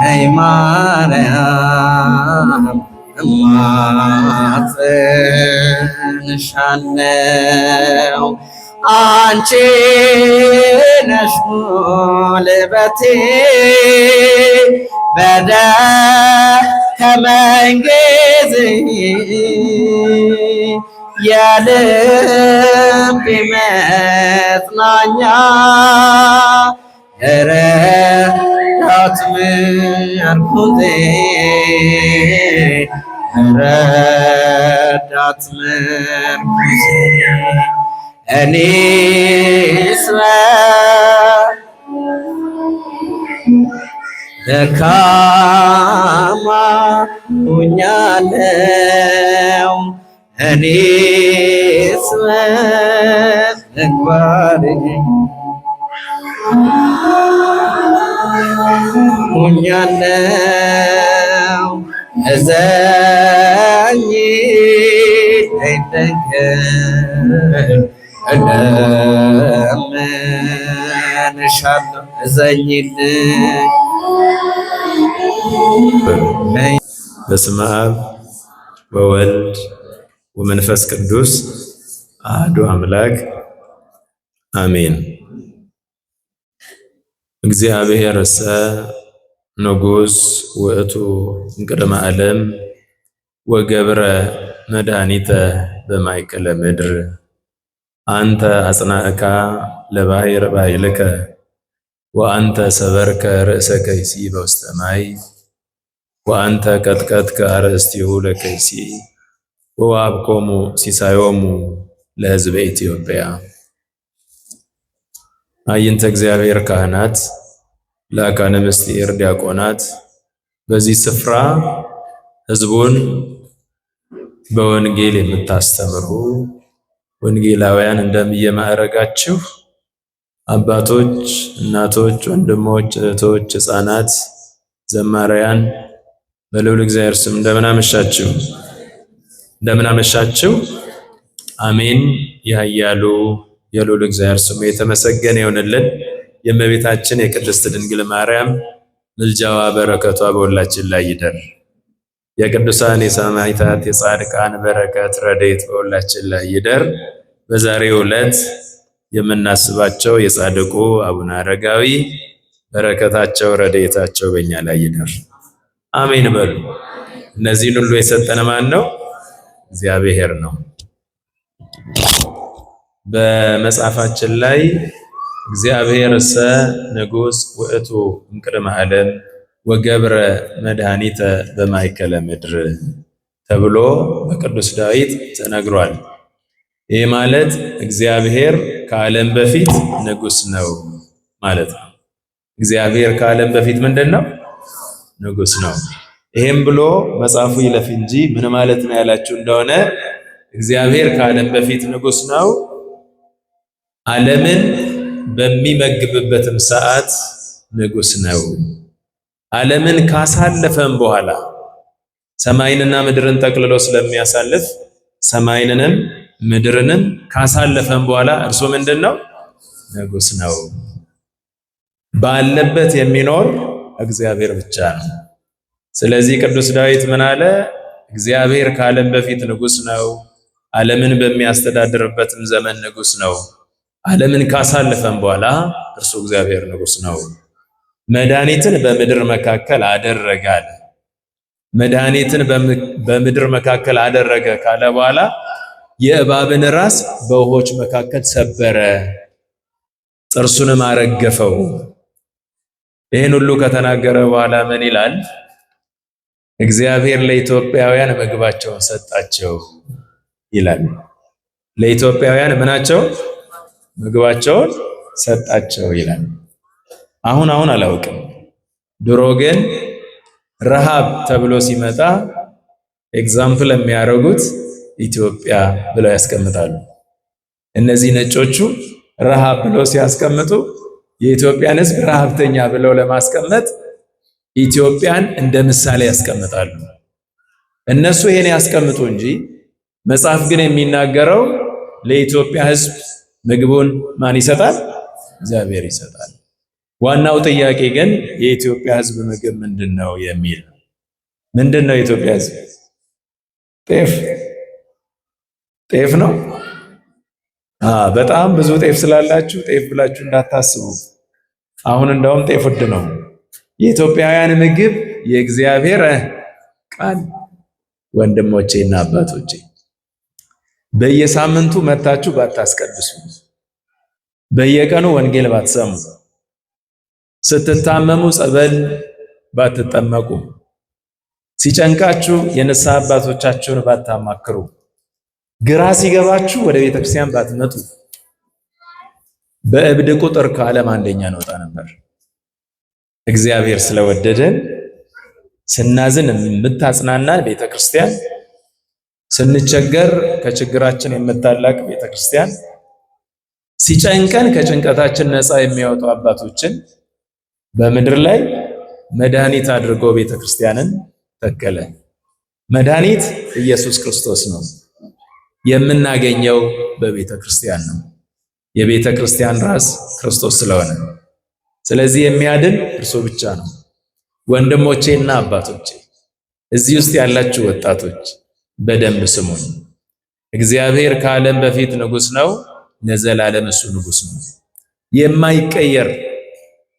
ነይ ማርያም እማጽንሻለሁ አንቺ ነሽ ጉልበቴ በደከመኝ ጊዜ የልቤ መጽናኛ ረዳት ምርኩዜ ረዳት ምርኩዜ እኔስ ደካማ ሆኛለሁ እኔስ በምግባሬ ሆኛለሁ እዘኝ እለምንሻለሁ እዘኝልኝ። በስመ አብ ወወልድ ወመንፈስ ቅዱስ አሐዱ አምላክ አሜን። እግዚአብሔርሰ ንጉሥ ውእቱ እምቅድመ ዓለም ወገብረ መድኃኒተ በማእከለ ምድር አንተ አጽናዕካ ለባሕር ባሕልከ ወአንተ ሰበርከ ርእሰ ከይሲ በውስተ ማይ ወአንተ ቀጥቀጥከ አርእስቲሁ ለከይሲ ወወሀብኮሙ ሲሳዮሙ ለሕዝበ ኢትዮጵያ። አይንተ እግዚአብሔር ካህናት፣ ለአቃነ ምስጢር ዲያቆናት፣ በዚህ ስፍራ ሕዝቡን በወንጌል የምታስተምሩ ወንጌላውያን እንደየማዕረጋችሁ አባቶች፣ እናቶች፣ ወንድሞች፣ እህቶች፣ ሕፃናት፣ ዘማሪያን በልዑል እግዚአብሔር ስም እንደምን አመሻችሁ? እንደምን አመሻችሁ? አሜን። ያያሉ የልዑል እግዚአብሔር ስሙ የተመሰገነ ይሁንልን። የእመቤታችን የቅድስት ድንግል ማርያም ምልጃዋ በረከቷ በሁላችን ላይ ይደር። የቅዱሳን የሰማዕታት የጻድቃን በረከት ረድኤት በሁላችን ላይ ይደር። በዛሬው ዕለት የምናስባቸው የጻድቁ አቡነ አረጋዊ በረከታቸው ረድኤታቸው በእኛ ላይ ይደር። አሜን በሉ። እነዚህን ሁሉ የሰጠን ማን ነው? እግዚአብሔር ነው። በመጽሐፋችን ላይ እግዚአብሔርሰ ንጉሥ ውእቱ እምቅድመ ዓለም ወገብረ መድኃኒተ በማእከለ ምድር ተብሎ በቅዱስ ዳዊት ተነግሯል። ይህ ማለት እግዚአብሔር ከዓለም በፊት ንጉሥ ነው ማለት ነው። እግዚአብሔር ከዓለም በፊት ምንድን ነው? ንጉሥ ነው። ይሄም ብሎ መጽሐፉ ይለፍ እንጂ ምን ማለት ነው ያላችሁ እንደሆነ እግዚአብሔር ከዓለም በፊት ንጉሥ ነው። ዓለምን በሚመግብበትም ሰዓት ንጉሥ ነው። ዓለምን ካሳለፈም በኋላ ሰማይንና ምድርን ጠቅልሎ ስለሚያሳልፍ ሰማይንንም ምድርንም ካሳለፈም በኋላ እርሱ ምንድን ነው? ንጉሥ ነው። ባለበት የሚኖር እግዚአብሔር ብቻ ነው። ስለዚህ ቅዱስ ዳዊት ምን አለ? እግዚአብሔር ከዓለም በፊት ንጉሥ ነው፣ ዓለምን በሚያስተዳድርበትም ዘመን ንጉሥ ነው። ዓለምን ካሳለፈም በኋላ እርሱ እግዚአብሔር ንጉሥ ነው። መድኃኒትን በምድር መካከል አደረገ አለ። መድኃኒትን በምድር መካከል አደረገ ካለ በኋላ የእባብን ራስ በውሆች መካከል ሰበረ፣ ጥርሱንም አረገፈው። ይህን ሁሉ ከተናገረ በኋላ ምን ይላል? እግዚአብሔር ለኢትዮጵያውያን ምግባቸውን ሰጣቸው ይላል። ለኢትዮጵያውያን ምናቸው? ምግባቸውን ሰጣቸው ይላል። አሁን አላውቅም። ድሮ ግን ረሃብ ተብሎ ሲመጣ ኤግዛምፕል የሚያደርጉት ኢትዮጵያ ብለው ያስቀምጣሉ። እነዚህ ነጮቹ ረሃብ ብለው ሲያስቀምጡ የኢትዮጵያን ሕዝብ ረሃብተኛ ብለው ለማስቀመጥ ኢትዮጵያን እንደ ምሳሌ ያስቀምጣሉ። እነሱ ይሄን ያስቀምጡ እንጂ መጽሐፍ ግን የሚናገረው ለኢትዮጵያ ሕዝብ ምግቡን ማን ይሰጣል? እግዚአብሔር ይሰጣል። ዋናው ጥያቄ ግን የኢትዮጵያ ሕዝብ ምግብ ምንድነው የሚል ነው። ምንድነው የኢትዮጵያ ሕዝብ? ጤፍ ነው። በጣም ብዙ ጤፍ ስላላችሁ ጤፍ ብላችሁ እንዳታስቡ። አሁን እንደውም ጤፍ ውድ ነው። የኢትዮጵያውያን ምግብ የእግዚአብሔር ቃል። ወንድሞቼና አባቶቼ በየሳምንቱ መታችሁ ባታስቀድሱ፣ በየቀኑ ወንጌል ባትሰሙ፣ ስትታመሙ ጸበል ባትጠመቁ፣ ሲጨንቃችሁ የንስሐ አባቶቻችሁን ባታማክሩ፣ ግራ ሲገባችሁ ወደ ቤተ ክርስቲያን ባትመጡ፣ በእብድ ቁጥር ከዓለም አንደኛ እንወጣ ነበር። እግዚአብሔር ስለወደደን ስናዝን የምታጽናናን ቤተ ክርስቲያን፣ ስንቸገር ከችግራችን የምታላቅ ቤተ ክርስቲያን፣ ሲጨንቀን ከጭንቀታችን ነፃ የሚያወጡ አባቶችን በምድር ላይ መድኃኒት አድርጎ ቤተ ክርስቲያንን ተከለ። መድኃኒት ኢየሱስ ክርስቶስ ነው። የምናገኘው በቤተ ክርስቲያን ነው። የቤተ ክርስቲያን ራስ ክርስቶስ ስለሆነ ስለዚህ የሚያድን እርሱ ብቻ ነው። ወንድሞቼና አባቶቼ እዚህ ውስጥ ያላችሁ ወጣቶች በደንብ ስሙን። እግዚአብሔር ከዓለም በፊት ንጉሥ ነው፣ ለዘላለም እሱ ንጉሥ ነው። የማይቀየር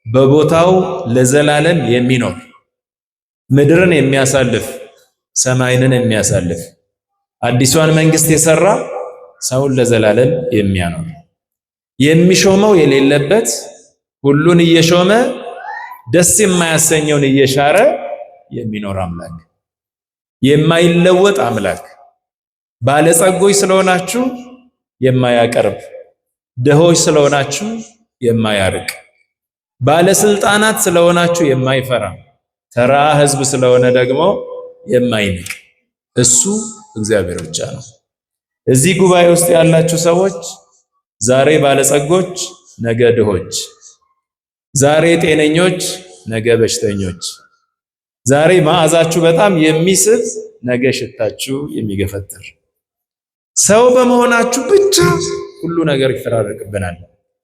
በቦታው ለዘላለም የሚኖር ምድርን የሚያሳልፍ ሰማይንን የሚያሳልፍ አዲሷን መንግስት የሰራ ሰውን ለዘላለም የሚያኖር የሚሾመው የሌለበት ሁሉን እየሾመ ደስ የማያሰኘውን እየሻረ የሚኖር አምላክ፣ የማይለወጥ አምላክ፣ ባለጸጎች ስለሆናችሁ የማያቀርብ፣ ድሆች ስለሆናችሁ የማያርቅ፣ ባለስልጣናት ስለሆናችሁ የማይፈራ፣ ተራ ሕዝብ ስለሆነ ደግሞ የማይንቅ እሱ እግዚአብሔር ብቻ ነው። እዚህ ጉባኤ ውስጥ ያላችሁ ሰዎች ዛሬ ባለጸጎች፣ ነገ ድሆች፣ ዛሬ ጤነኞች፣ ነገ በሽተኞች፣ ዛሬ መዓዛችሁ በጣም የሚስብ፣ ነገ ሽታችሁ የሚገፈትር ሰው በመሆናችሁ ብቻ ሁሉ ነገር ይፈራረቅብናል።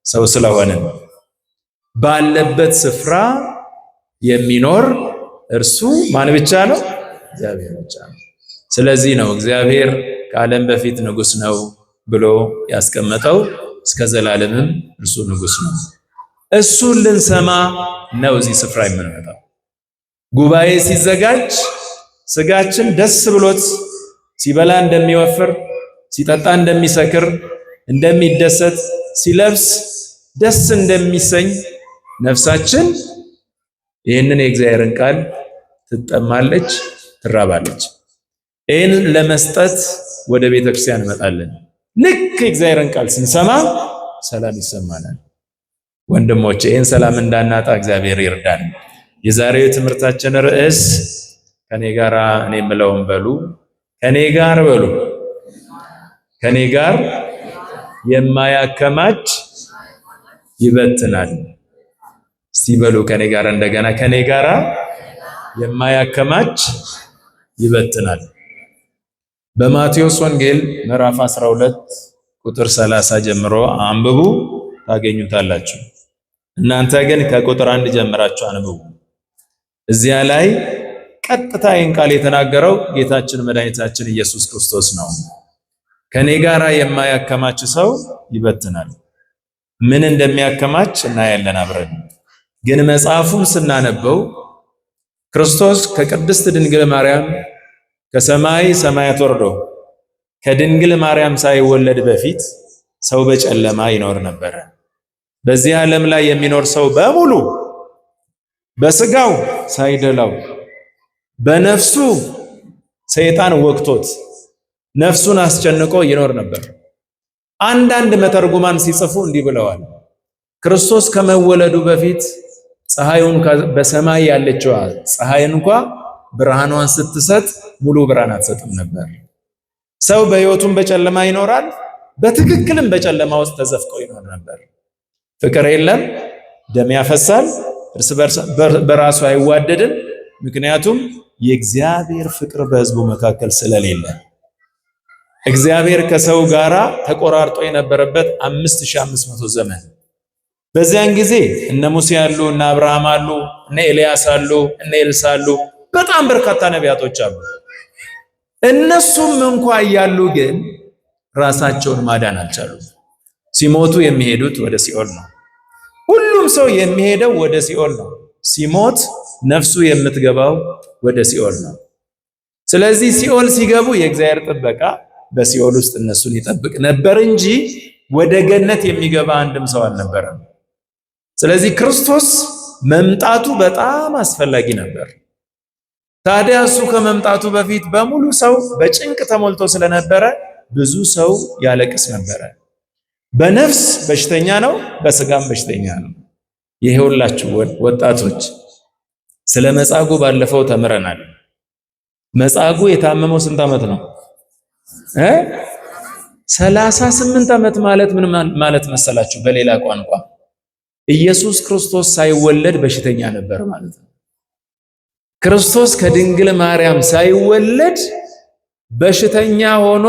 ሰው ስለሆነን ባለበት ስፍራ የሚኖር እርሱ ማን ብቻ ነው? እግዚአብሔር ብቻ ነው። ስለዚህ ነው እግዚአብሔር ከዓለም በፊት ንጉሥ ነው ብሎ ያስቀመጠው። እስከ ዘላለምም እርሱ ንጉሥ ነው። እሱን ልንሰማ ነው እዚህ ስፍራ የምንመጣው። ጉባኤ ሲዘጋጅ ስጋችን ደስ ብሎት ሲበላ እንደሚወፍር፣ ሲጠጣ እንደሚሰክር፣ እንደሚደሰት፣ ሲለብስ ደስ እንደሚሰኝ ነፍሳችን ይህንን የእግዚአብሔርን ቃል ትጠማለች፣ ትራባለች። ይህን ለመስጠት ወደ ቤተ ክርስቲያን እንመጣለን። ልክ የእግዚአብሔርን ቃል ስንሰማ ሰላም ይሰማናል። ወንድሞቼ ይህን ሰላም እንዳናጣ እግዚአብሔር ይርዳን። የዛሬው ትምህርታችን ርዕስ ከኔ ጋር እኔ የምለውን በሉ፣ ከኔ ጋር በሉ፣ ከኔ ጋር የማያከማች ይበትናል። እስቲ በሉ ከኔ ጋር እንደገና፣ ከኔ ጋር የማያከማች ይበትናል። በማቴዎስ ወንጌል ምዕራፍ 12 ቁጥር 30 ጀምሮ አንብቡ፣ ታገኙታላችሁ። እናንተ ግን ከቁጥር 1 ጀምራችሁ አንብቡ። እዚያ ላይ ቀጥታ ይህን ቃል የተናገረው ጌታችን መድኃኒታችን ኢየሱስ ክርስቶስ ነው። ከኔ ጋር የማያከማች ሰው ይበትናል። ምን እንደሚያከማች እናያለን አብረን። ግን መጽሐፉን ስናነበው ክርስቶስ ከቅድስት ድንግል ማርያም ከሰማይ ሰማያት ወርዶ ከድንግል ማርያም ሳይወለድ በፊት ሰው በጨለማ ይኖር ነበረ። በዚህ ዓለም ላይ የሚኖር ሰው በሙሉ በስጋው ሳይደላው በነፍሱ ሰይጣን ወቅቶት ነፍሱን አስጨንቆ ይኖር ነበር። አንዳንድ መተርጉማን ሲጽፉ እንዲህ ብለዋል። ክርስቶስ ከመወለዱ በፊት ፀሐዩን በሰማይ ያለችው ፀሐይ እንኳ ብርሃኗን ስትሰጥ ሙሉ ብርሃን አትሰጥም ነበር። ሰው በሕይወቱም በጨለማ ይኖራል፣ በትክክልም በጨለማ ውስጥ ተዘፍቆ ይኖር ነበር። ፍቅር የለም፣ ደም ያፈሳል፣ እርስ በራሱ አይዋደድም። ምክንያቱም የእግዚአብሔር ፍቅር በሕዝቡ መካከል ስለሌለ እግዚአብሔር ከሰው ጋራ ተቆራርጦ የነበረበት 5500 ዘመን በዚያን ጊዜ እነ ሙሴ አሉ፣ እነ አብርሃም አሉ፣ እነ ኤልያስ አሉ፣ እነ ኤልሳ አሉ፣ በጣም በርካታ ነቢያቶች አሉ። እነሱም እንኳ እያሉ ግን ራሳቸውን ማዳን አልቻሉም። ሲሞቱ የሚሄዱት ወደ ሲኦል ነው። ሁሉም ሰው የሚሄደው ወደ ሲኦል ነው። ሲሞት ነፍሱ የምትገባው ወደ ሲኦል ነው። ስለዚህ ሲኦል ሲገቡ የእግዚአብሔር ጥበቃ በሲኦል ውስጥ እነሱን ይጠብቅ ነበር እንጂ ወደ ገነት የሚገባ አንድም ሰው አልነበረም። ስለዚህ ክርስቶስ መምጣቱ በጣም አስፈላጊ ነበር። ታዲያ እሱ ከመምጣቱ በፊት በሙሉ ሰው በጭንቅ ተሞልቶ ስለነበረ ብዙ ሰው ያለቅስ ነበረ። በነፍስ በሽተኛ ነው፣ በስጋም በሽተኛ ነው። ይሄ ሁላችሁ ወጣቶች ስለ መጻጉዕ ባለፈው ተምረናል። መጻጉዕ የታመመው ስንት ዓመት ነው? 38 ዓመት ማለት ምን ማለት መሰላችሁ? በሌላ ቋንቋ ኢየሱስ ክርስቶስ ሳይወለድ በሽተኛ ነበር ማለት ነው። ክርስቶስ ከድንግል ማርያም ሳይወለድ በሽተኛ ሆኖ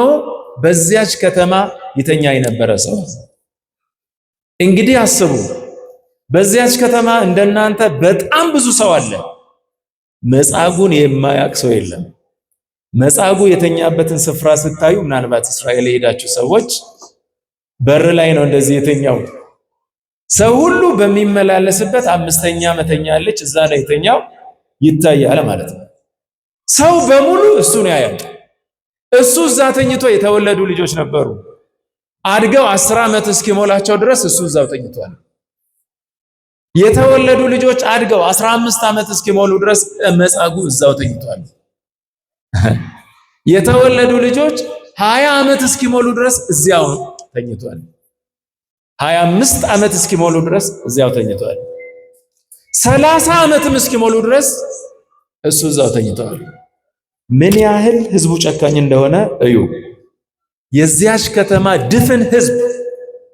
በዚያች ከተማ ይተኛ የነበረ ሰው። እንግዲህ አስቡ፣ በዚያች ከተማ እንደናንተ በጣም ብዙ ሰው አለ። መጻጉዕን የማያውቅ ሰው የለም። መጻጉዕ የተኛበትን ስፍራ ስታዩ ምናልባት እስራኤል የሄዳችሁ ሰዎች በር ላይ ነው እንደዚህ የተኛው። ሰው ሁሉ በሚመላለስበት 5ኛ መተኛ አለች፣ እዛ ላይ የተኛው ይታያል ማለት ነው። ሰው በሙሉ እሱን ያያል። እሱ እዛ ተኝቶ የተወለዱ ልጆች ነበሩ። አድገው 10 ዓመት እስኪሞላቸው ድረስ እሱ እዛው ተኝቷል። የተወለዱ ልጆች አድገው 15 ዓመት እስኪሞሉ ድረስ መጻጉዕ እዛው ተኝቷል። የተወለዱ ልጆች 20 ዓመት እስኪሞሉ ድረስ እዚያው ተኝቷል። 25 ዓመት እስኪሞሉ ድረስ እዚያው ተኝቷል። 30 ዓመትም እስኪሞሉ ድረስ እሱ እዛው ተኝቷል። ምን ያህል ህዝቡ ጨካኝ እንደሆነ እዩ። የዚያች ከተማ ድፍን ህዝብ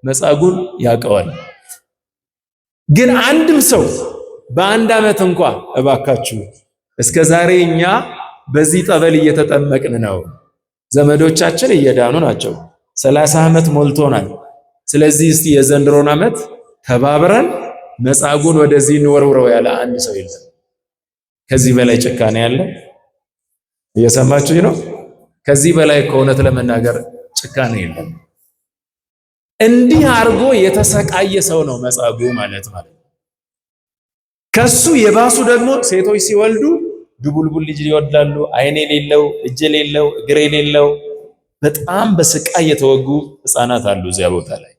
መጻጉዕን ያውቀዋል። ግን አንድም ሰው በአንድ ዓመት እንኳ እባካችሁ እስከ ዛሬ እኛ በዚህ ጠበል እየተጠመቅን ነው፣ ዘመዶቻችን እየዳኑ ናቸው፣ 30 ዓመት ሞልቶናል። ስለዚህ እስቲ የዘንድሮን ዓመት ተባብረን መጻጉዕን ወደዚህ እንወርውረው ያለ አንድ ሰው የለም። ከዚህ በላይ ጭካኔ ያለ? እየሰማችሁኝ ነው? ከዚህ በላይ ከእውነት ለመናገር ጭካኔ የለም። እንዲህ አድርጎ የተሰቃየ ሰው ነው መጻጉዕ ማለት። ከሱ የባሱ ደግሞ ሴቶች ሲወልዱ ድቡልቡል ልጅ ይወልዳሉ። አይን የሌለው፣ እጅ የሌለው፣ እግር የሌለው በጣም በስቃይ የተወጉ ህፃናት አሉ እዚያ ቦታ ላይ።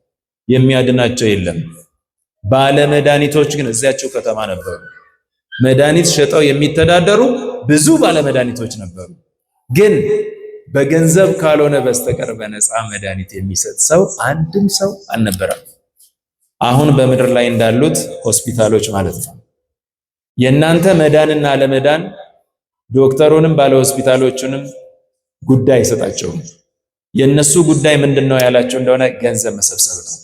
የሚያድናቸው የለም። ባለ መድኃኒቶች ግን እዚያቸው ከተማ ነበሩ። መድኃኒት ሸጠው የሚተዳደሩ ብዙ ባለ መድኃኒቶች ነበሩ። ግን በገንዘብ ካልሆነ በስተቀር በነፃ መድኃኒት የሚሰጥ ሰው አንድም ሰው አልነበረም። አሁን በምድር ላይ እንዳሉት ሆስፒታሎች ማለት ነው። የእናንተ መዳንና አለመዳን ዶክተሩንም ባለ ሆስፒታሎቹንም ጉዳይ አይሰጣቸውም። የነሱ ጉዳይ ምንድነው ያላቸው እንደሆነ ገንዘብ መሰብሰብ ነው።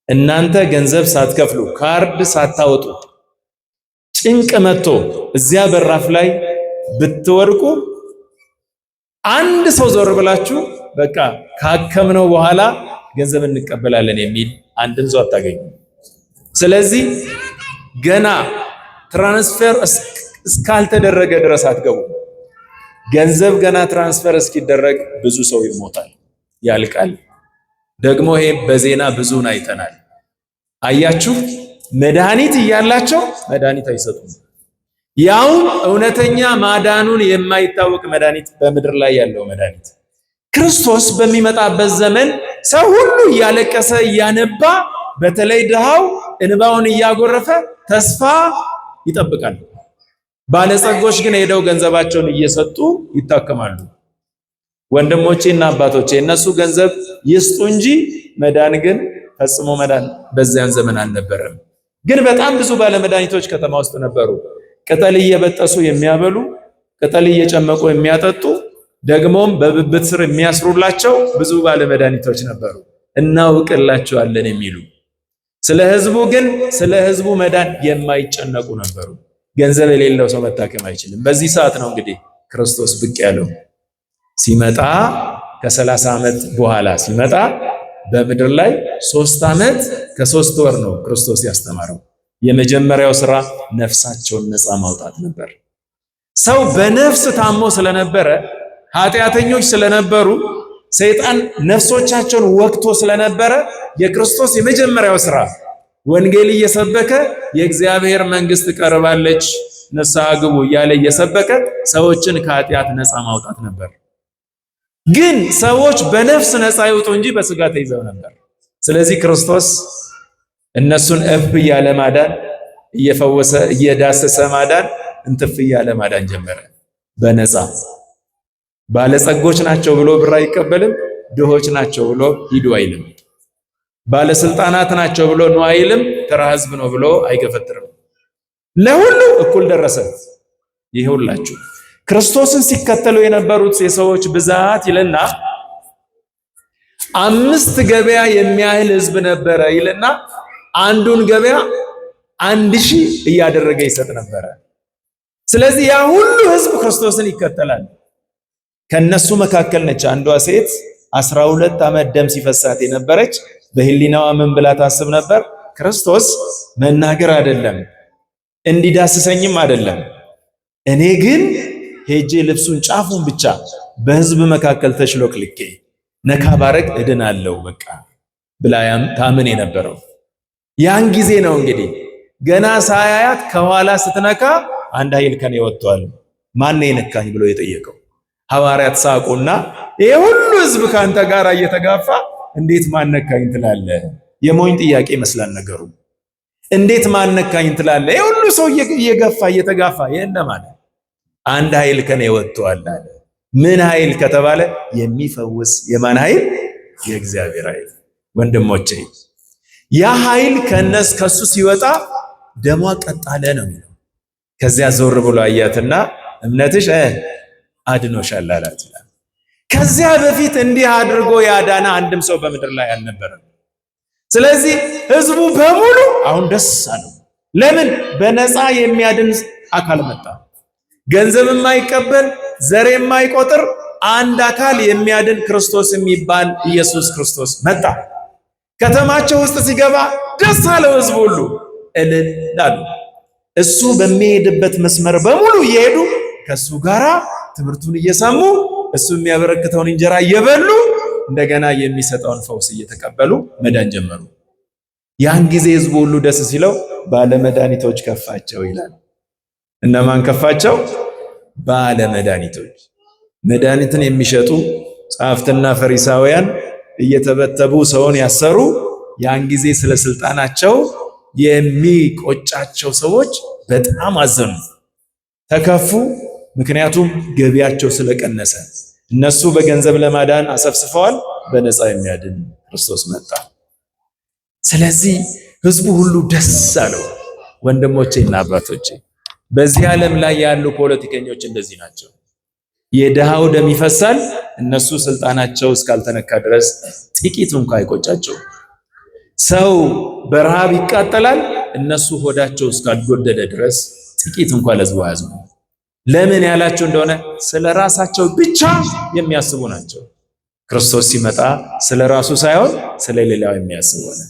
እናንተ ገንዘብ ሳትከፍሉ ካርድ ሳታወጡ ጭንቅ መጥቶ እዚያ በራፍ ላይ ብትወድቁ አንድ ሰው ዞር ብላችሁ በቃ ካከምነው በኋላ ገንዘብ እንቀበላለን የሚል አንድም ሰው አታገኙ። ስለዚህ ገና ትራንስፈር እስካልተደረገ ድረስ አትገቡ። ገንዘብ ገና ትራንስፈር እስኪደረግ ብዙ ሰው ይሞታል፣ ያልቃል። ደግሞ ይሄ በዜና ብዙን አይተናል። አያችሁ፣ መድኃኒት እያላቸው መድኃኒት አይሰጡም። ያው እውነተኛ ማዳኑን የማይታወቅ መድኃኒት በምድር ላይ ያለው መድኃኒት ክርስቶስ በሚመጣበት ዘመን ሰው ሁሉ እያለቀሰ እያነባ፣ በተለይ ድሃው እንባውን እያጎረፈ ተስፋ ይጠብቃል። ባለጸጎች ግን ሄደው ገንዘባቸውን እየሰጡ ይታከማሉ። ወንድሞቼና አባቶቼ እነሱ ገንዘብ ይስጡ እንጂ መዳን ግን ፈጽሞ መዳን በዚያን ዘመን አልነበረም። ግን በጣም ብዙ ባለመድኃኒቶች ከተማ ውስጥ ነበሩ። ቅጠል እየበጠሱ የሚያበሉ፣ ቅጠል እየጨመቁ የሚያጠጡ፣ ደግሞም በብብት ስር የሚያስሩላቸው ብዙ ባለመድኃኒቶች ነበሩ። እናውቅላቸዋለን የሚሉ ስለ ህዝቡ ግን ስለ ህዝቡ መዳን የማይጨነቁ ነበሩ። ገንዘብ የሌለው ሰው መታከም አይችልም። በዚህ ሰዓት ነው እንግዲህ ክርስቶስ ብቅ ያለው። ሲመጣ ከ30 ዓመት በኋላ ሲመጣ በምድር ላይ 3 ዓመት ከ3 ወር ነው ክርስቶስ ያስተማረው። የመጀመሪያው ስራ ነፍሳቸውን ነፃ ማውጣት ነበር። ሰው በነፍስ ታሞ ስለነበረ፣ ኃጢአተኞች ስለነበሩ፣ ሰይጣን ነፍሶቻቸውን ወግቶ ስለነበረ የክርስቶስ የመጀመሪያው ስራ ወንጌል እየሰበከ የእግዚአብሔር መንግስት ቀርባለች ንስሐ ግቡ እያለ እየሰበከ ሰዎችን ከኃጢአት ነፃ ማውጣት ነበር። ግን ሰዎች በነፍስ ነፃ ይውጡ እንጂ በስጋ ተይዘው ነበር። ስለዚህ ክርስቶስ እነሱን እፍ እያለ ማዳን፣ እየፈወሰ እየዳሰሰ ማዳን፣ እንትፍ እያለ ማዳን ጀመረ በነፃ። ባለጸጎች ናቸው ብሎ ብር አይቀበልም። ድሆች ናቸው ብሎ ሂዱ አይልም። ባለስልጣናት ናቸው ብሎ ነው አይልም። ተራ ህዝብ ነው ብሎ አይገፈትርም። ለሁሉ እኩል ደረሰ። ይሄውላችሁ ክርስቶስን ሲከተሉ የነበሩት የሰዎች ብዛት ይልና 5 ገበያ የሚያህል ህዝብ ነበረ ይልና አንዱን ገበያ 1000 እያደረገ ይሰጥ ነበረ። ስለዚህ ያ ሁሉ ህዝብ ክርስቶስን ይከተላል። ከነሱ መካከል ነች አንዷ ሴት 12 ዓመት ደም ሲፈሳት የነበረች። በህሊናዋ ምን ብላ ታስብ ነበር? ክርስቶስ መናገር አይደለም እንዲዳስሰኝም አይደለም፣ እኔ ግን ሄጄ ልብሱን ጫፉን ብቻ በህዝብ መካከል ተሽሎክልኬ ነካ ባረግ እድናለሁ በቃ ብላያም ታምን የነበረው። ያን ጊዜ ነው እንግዲህ ገና ሳያያት ከኋላ ስትነካ አንድ ኃይል ከኔ ወጥቷል፣ ማን የነካኝ ብሎ የጠየቀው። ሐዋርያት ሳቁና ይሄ ሁሉ ህዝብ ካንተ ጋር እየተጋፋ እንዴት ማነካኝ ትላለህ? የሞኝ ጥያቄ ይመስላል ነገሩ። እንዴት ማነካኝ ትላለህ? ይሄ ሁሉ ሰው እየገፋ እየተጋፋ የእነማን? አንድ ኃይል ከኔ ወጥቷል አለ። ምን ኃይል ከተባለ የሚፈውስ የማን ኃይል? የእግዚአብሔር ኃይል። ወንድሞቼ ያ ኃይል ከሱ ሲወጣ ደሟ ቀጣለ ነው የሚለው። ከዚያ ዞር ብሎ አያትና እምነትሽ አድኖሻል አላት። ከዚያ በፊት እንዲህ አድርጎ ያዳነ አንድም ሰው በምድር ላይ አልነበረም። ስለዚህ ህዝቡ በሙሉ አሁን ደስ አለው። ለምን? በነፃ የሚያድን አካል መጣ። ገንዘብ የማይቀበል ዘር የማይቆጥር አንድ አካል የሚያድን ክርስቶስ የሚባል ኢየሱስ ክርስቶስ መጣ። ከተማቸው ውስጥ ሲገባ ደስ አለው ህዝቡ ሁሉ እልል አሉ። እሱ በሚሄድበት መስመር በሙሉ እየሄዱ ከሱ ጋራ ትምህርቱን እየሰሙ እሱ የሚያበረክተውን እንጀራ እየበሉ እንደገና የሚሰጠውን ፈውስ እየተቀበሉ መዳን ጀመሩ። ያን ጊዜ ህዝቡ ሁሉ ደስ ሲለው ባለመድኃኒቶች ከፋቸው ይላል። እነማን ከፋቸው? ባለመድኃኒቶች። መድኃኒትን የሚሸጡ ጸሐፍትና ፈሪሳውያን እየተበተቡ ሰውን ያሰሩ። ያን ጊዜ ስለ ስልጣናቸው የሚቆጫቸው ሰዎች በጣም አዘኑ፣ ተከፉ። ምክንያቱም ገቢያቸው ስለቀነሰ እነሱ በገንዘብ ለማዳን አሰፍስፈዋል። በነፃ የሚያድን ክርስቶስ መጣ። ስለዚህ ህዝቡ ሁሉ ደስ አለው። ወንድሞቼና አባቶቼ በዚህ ዓለም ላይ ያሉ ፖለቲከኞች እንደዚህ ናቸው። የድሃው ደም ይፈሳል፣ እነሱ ስልጣናቸው እስካልተነካ ድረስ ጥቂት እንኳ አይቆጫቸው። ሰው በረሃብ ይቃጠላል፣ እነሱ ሆዳቸው እስካልጎደለ ድረስ ጥቂት እንኳ ለህዝቡ አያዝኑ። ለምን ያላቸው እንደሆነ ስለ ራሳቸው ብቻ የሚያስቡ ናቸው። ክርስቶስ ሲመጣ ስለ ራሱ ሳይሆን ስለ ሌላው የሚያስብ ሆነ።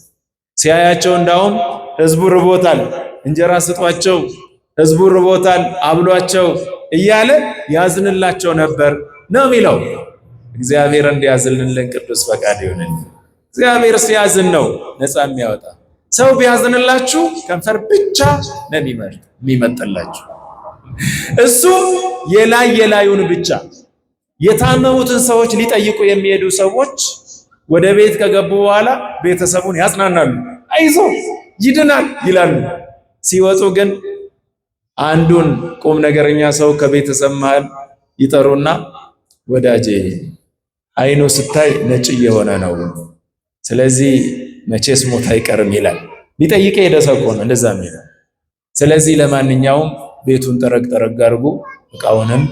ሲያያቸው እንዳውም ህዝቡ ርቦታል፣ እንጀራ ስጧቸው፣ ህዝቡ ርቦታል አብሏቸው እያለ ያዝንላቸው ነበር ነው የሚለው። እግዚአብሔር እንዲያዝንልን ቅዱስ ፈቃድ ይሁንልን። እግዚአብሔር ሲያዝን ነው ነፃ የሚያወጣ። ሰው ቢያዝንላችሁ ከንፈር ብቻ ነው የሚመጥላችሁ። እሱ የላይ የላዩን ብቻ። የታመሙትን ሰዎች ሊጠይቁ የሚሄዱ ሰዎች ወደ ቤት ከገቡ በኋላ ቤተሰቡን ያጽናናሉ። አይዞ ይድናል ይላሉ። ሲወጡ ግን አንዱን ቁም ነገረኛ ሰው ከቤተሰብ መሃል ይጠሩና ወዳጄ አይኑ ስታይ ነጭ እየሆነ ነው፣ ስለዚህ መቼስ ሞት አይቀርም ይላል። ሊጠይቅ ሄደ ሰው ነው እንደዛ የሚለው። ስለዚህ ለማንኛውም ቤቱን ጠረግ አድርጉ፣ ዕቃውንም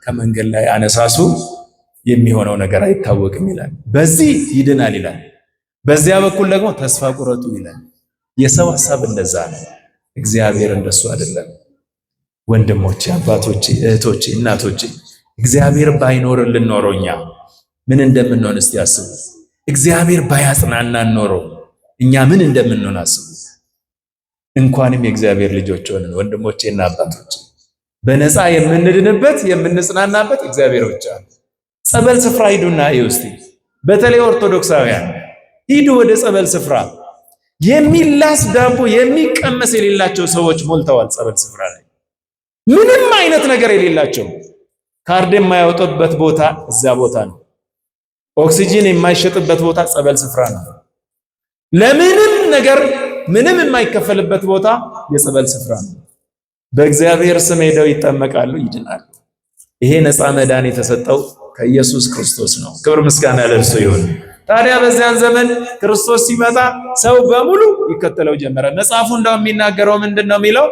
ከመንገድ ላይ አነሳሱ፣ የሚሆነው ነገር አይታወቅም ይላል። በዚህ ይድናል ይላል፣ በዚያ በኩል ደግሞ ተስፋ ቁረጡ ይላል። የሰው ሐሳብ እንደዛ ነው። እግዚአብሔር እንደሱ አይደለም። ወንድሞቼ፣ አባቶቼ፣ እህቶቼ፣ እናቶቼ እግዚአብሔር ባይኖርልን ኖሮ እኛ ምን እንደምንሆን እስቲ አስቡ። እግዚአብሔር ባያጽናናን ኖሮ እኛ ምን እንደምንሆን አስቡ። እንኳንም የእግዚአብሔር ልጆች ሆነን ወንድሞቼና አባቶቼ በነፃ የምንድንበት የምንጽናናበት እግዚአብሔር ብቻ ነው። ጸበል ስፍራ ሂዱና እስቲ በተለይ ኦርቶዶክሳውያን ሂዱ ወደ ጸበል ስፍራ። የሚላስ ዳቦ የሚቀመስ የሌላቸው ሰዎች ሞልተዋል ጸበል ስፍራ ላይ። ምንም አይነት ነገር የሌላቸው ካርድ የማያወጡበት ቦታ እዛ ቦታ ነው። ኦክሲጂን የማይሸጥበት ቦታ ጸበል ስፍራ ነው። ለምንም ነገር ምንም የማይከፈልበት ቦታ የጸበል ስፍራ ነው። በእግዚአብሔር ስም ሄደው ይጠመቃሉ፣ ይድናሉ። ይሄ ነፃ መዳን የተሰጠው ከኢየሱስ ክርስቶስ ነው። ክብር ምስጋና ለእርሱ ይሁን። ታዲያ በዚያን ዘመን ክርስቶስ ሲመጣ ሰው በሙሉ ይከተለው ጀመረ። መጽሐፉ እንደው የሚናገረው ምንድነው የሚለው?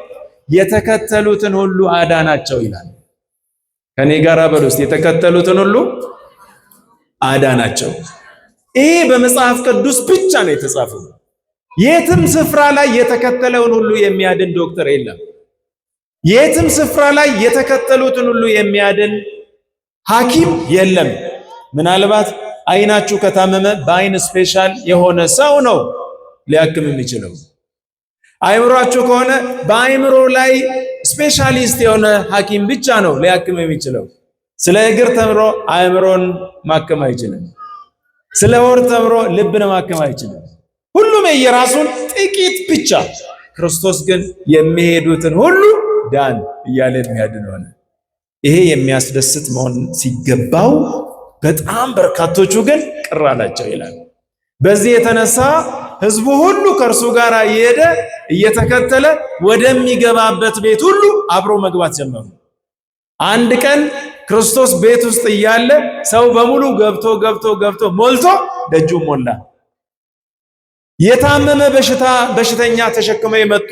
የተከተሉትን ሁሉ አዳናቸው ይላል። ከኔ ጋር በሉ እስቲ የተከተሉትን ሁሉ አዳናቸው። ይሄ በመጽሐፍ ቅዱስ ብቻ ነው የተጻፈው። የትም ስፍራ ላይ የተከተለውን ሁሉ የሚያድን ዶክተር የለም። የትም ስፍራ ላይ የተከተሉትን ሁሉ የሚያድን ሐኪም የለም። ምናልባት አይናችሁ ከታመመ በአይን ስፔሻል የሆነ ሰው ነው ሊያክም የሚችለው። አይምሯችሁ ከሆነ በአይምሮ ላይ ስፔሻሊስት የሆነ ሐኪም ብቻ ነው ሊያክም የሚችለው። ስለ እግር ተምሮ አይምሮን ማከም አይችልም። ስለ ሆድ ተምሮ ልብን ማከም አይችልም። ሁሉም የራሱን ጥቂት ብቻ። ክርስቶስ ግን የሚሄዱትን ሁሉ ዳን እያለ የሚያድን ሆነ። ይሄ የሚያስደስት መሆን ሲገባው በጣም በርካቶቹ ግን ቅር አላቸው ይላል። በዚህ የተነሳ ሕዝቡ ሁሉ ከእርሱ ጋር እየሄደ እየተከተለ ወደሚገባበት ቤት ሁሉ አብሮ መግባት ጀመሩ። አንድ ቀን ክርስቶስ ቤት ውስጥ እያለ ሰው በሙሉ ገብቶ ሞልቶ ደጁን ሞላ። የታመመ በሽተኛ ተሸክመው የመጡ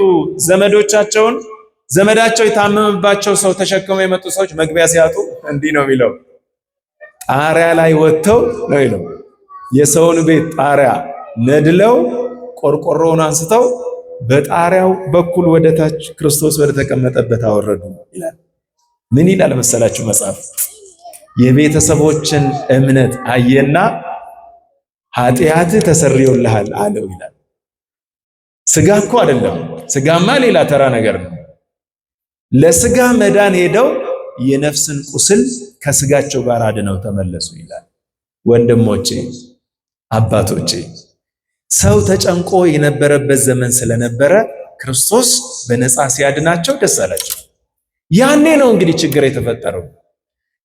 ዘመዳቸው የታመመባቸው ሰው ተሸክመው የመጡ ሰዎች መግቢያ ሲያጡ እንዲህ ነው የሚለው፣ ጣሪያ ላይ ወጥተው ነው የሚለው። የሰውን ቤት ጣሪያ ነድለው ቆርቆሮውን አንስተው በጣሪያው በኩል ወደ ታች ክርስቶስ ወደ ተቀመጠበት አወረዱ ይላል። ምን ይላል መሰላችሁ መጽሐፍ? የቤተሰቦችን እምነት አየና ኃጢአትህ ተሰርዮልሃል አለው ይላል። ስጋ እኮ አይደለም፣ ስጋማ ሌላ ተራ ነገር ነው። ለስጋ መዳን ሄደው የነፍስን ቁስል ከስጋቸው ጋር አድነው ተመለሱ ይላል። ወንድሞቼ አባቶቼ፣ ሰው ተጨንቆ የነበረበት ዘመን ስለነበረ ክርስቶስ በነፃ ሲያድናቸው ደስ አላቸው። ያኔ ነው እንግዲህ ችግር የተፈጠረው።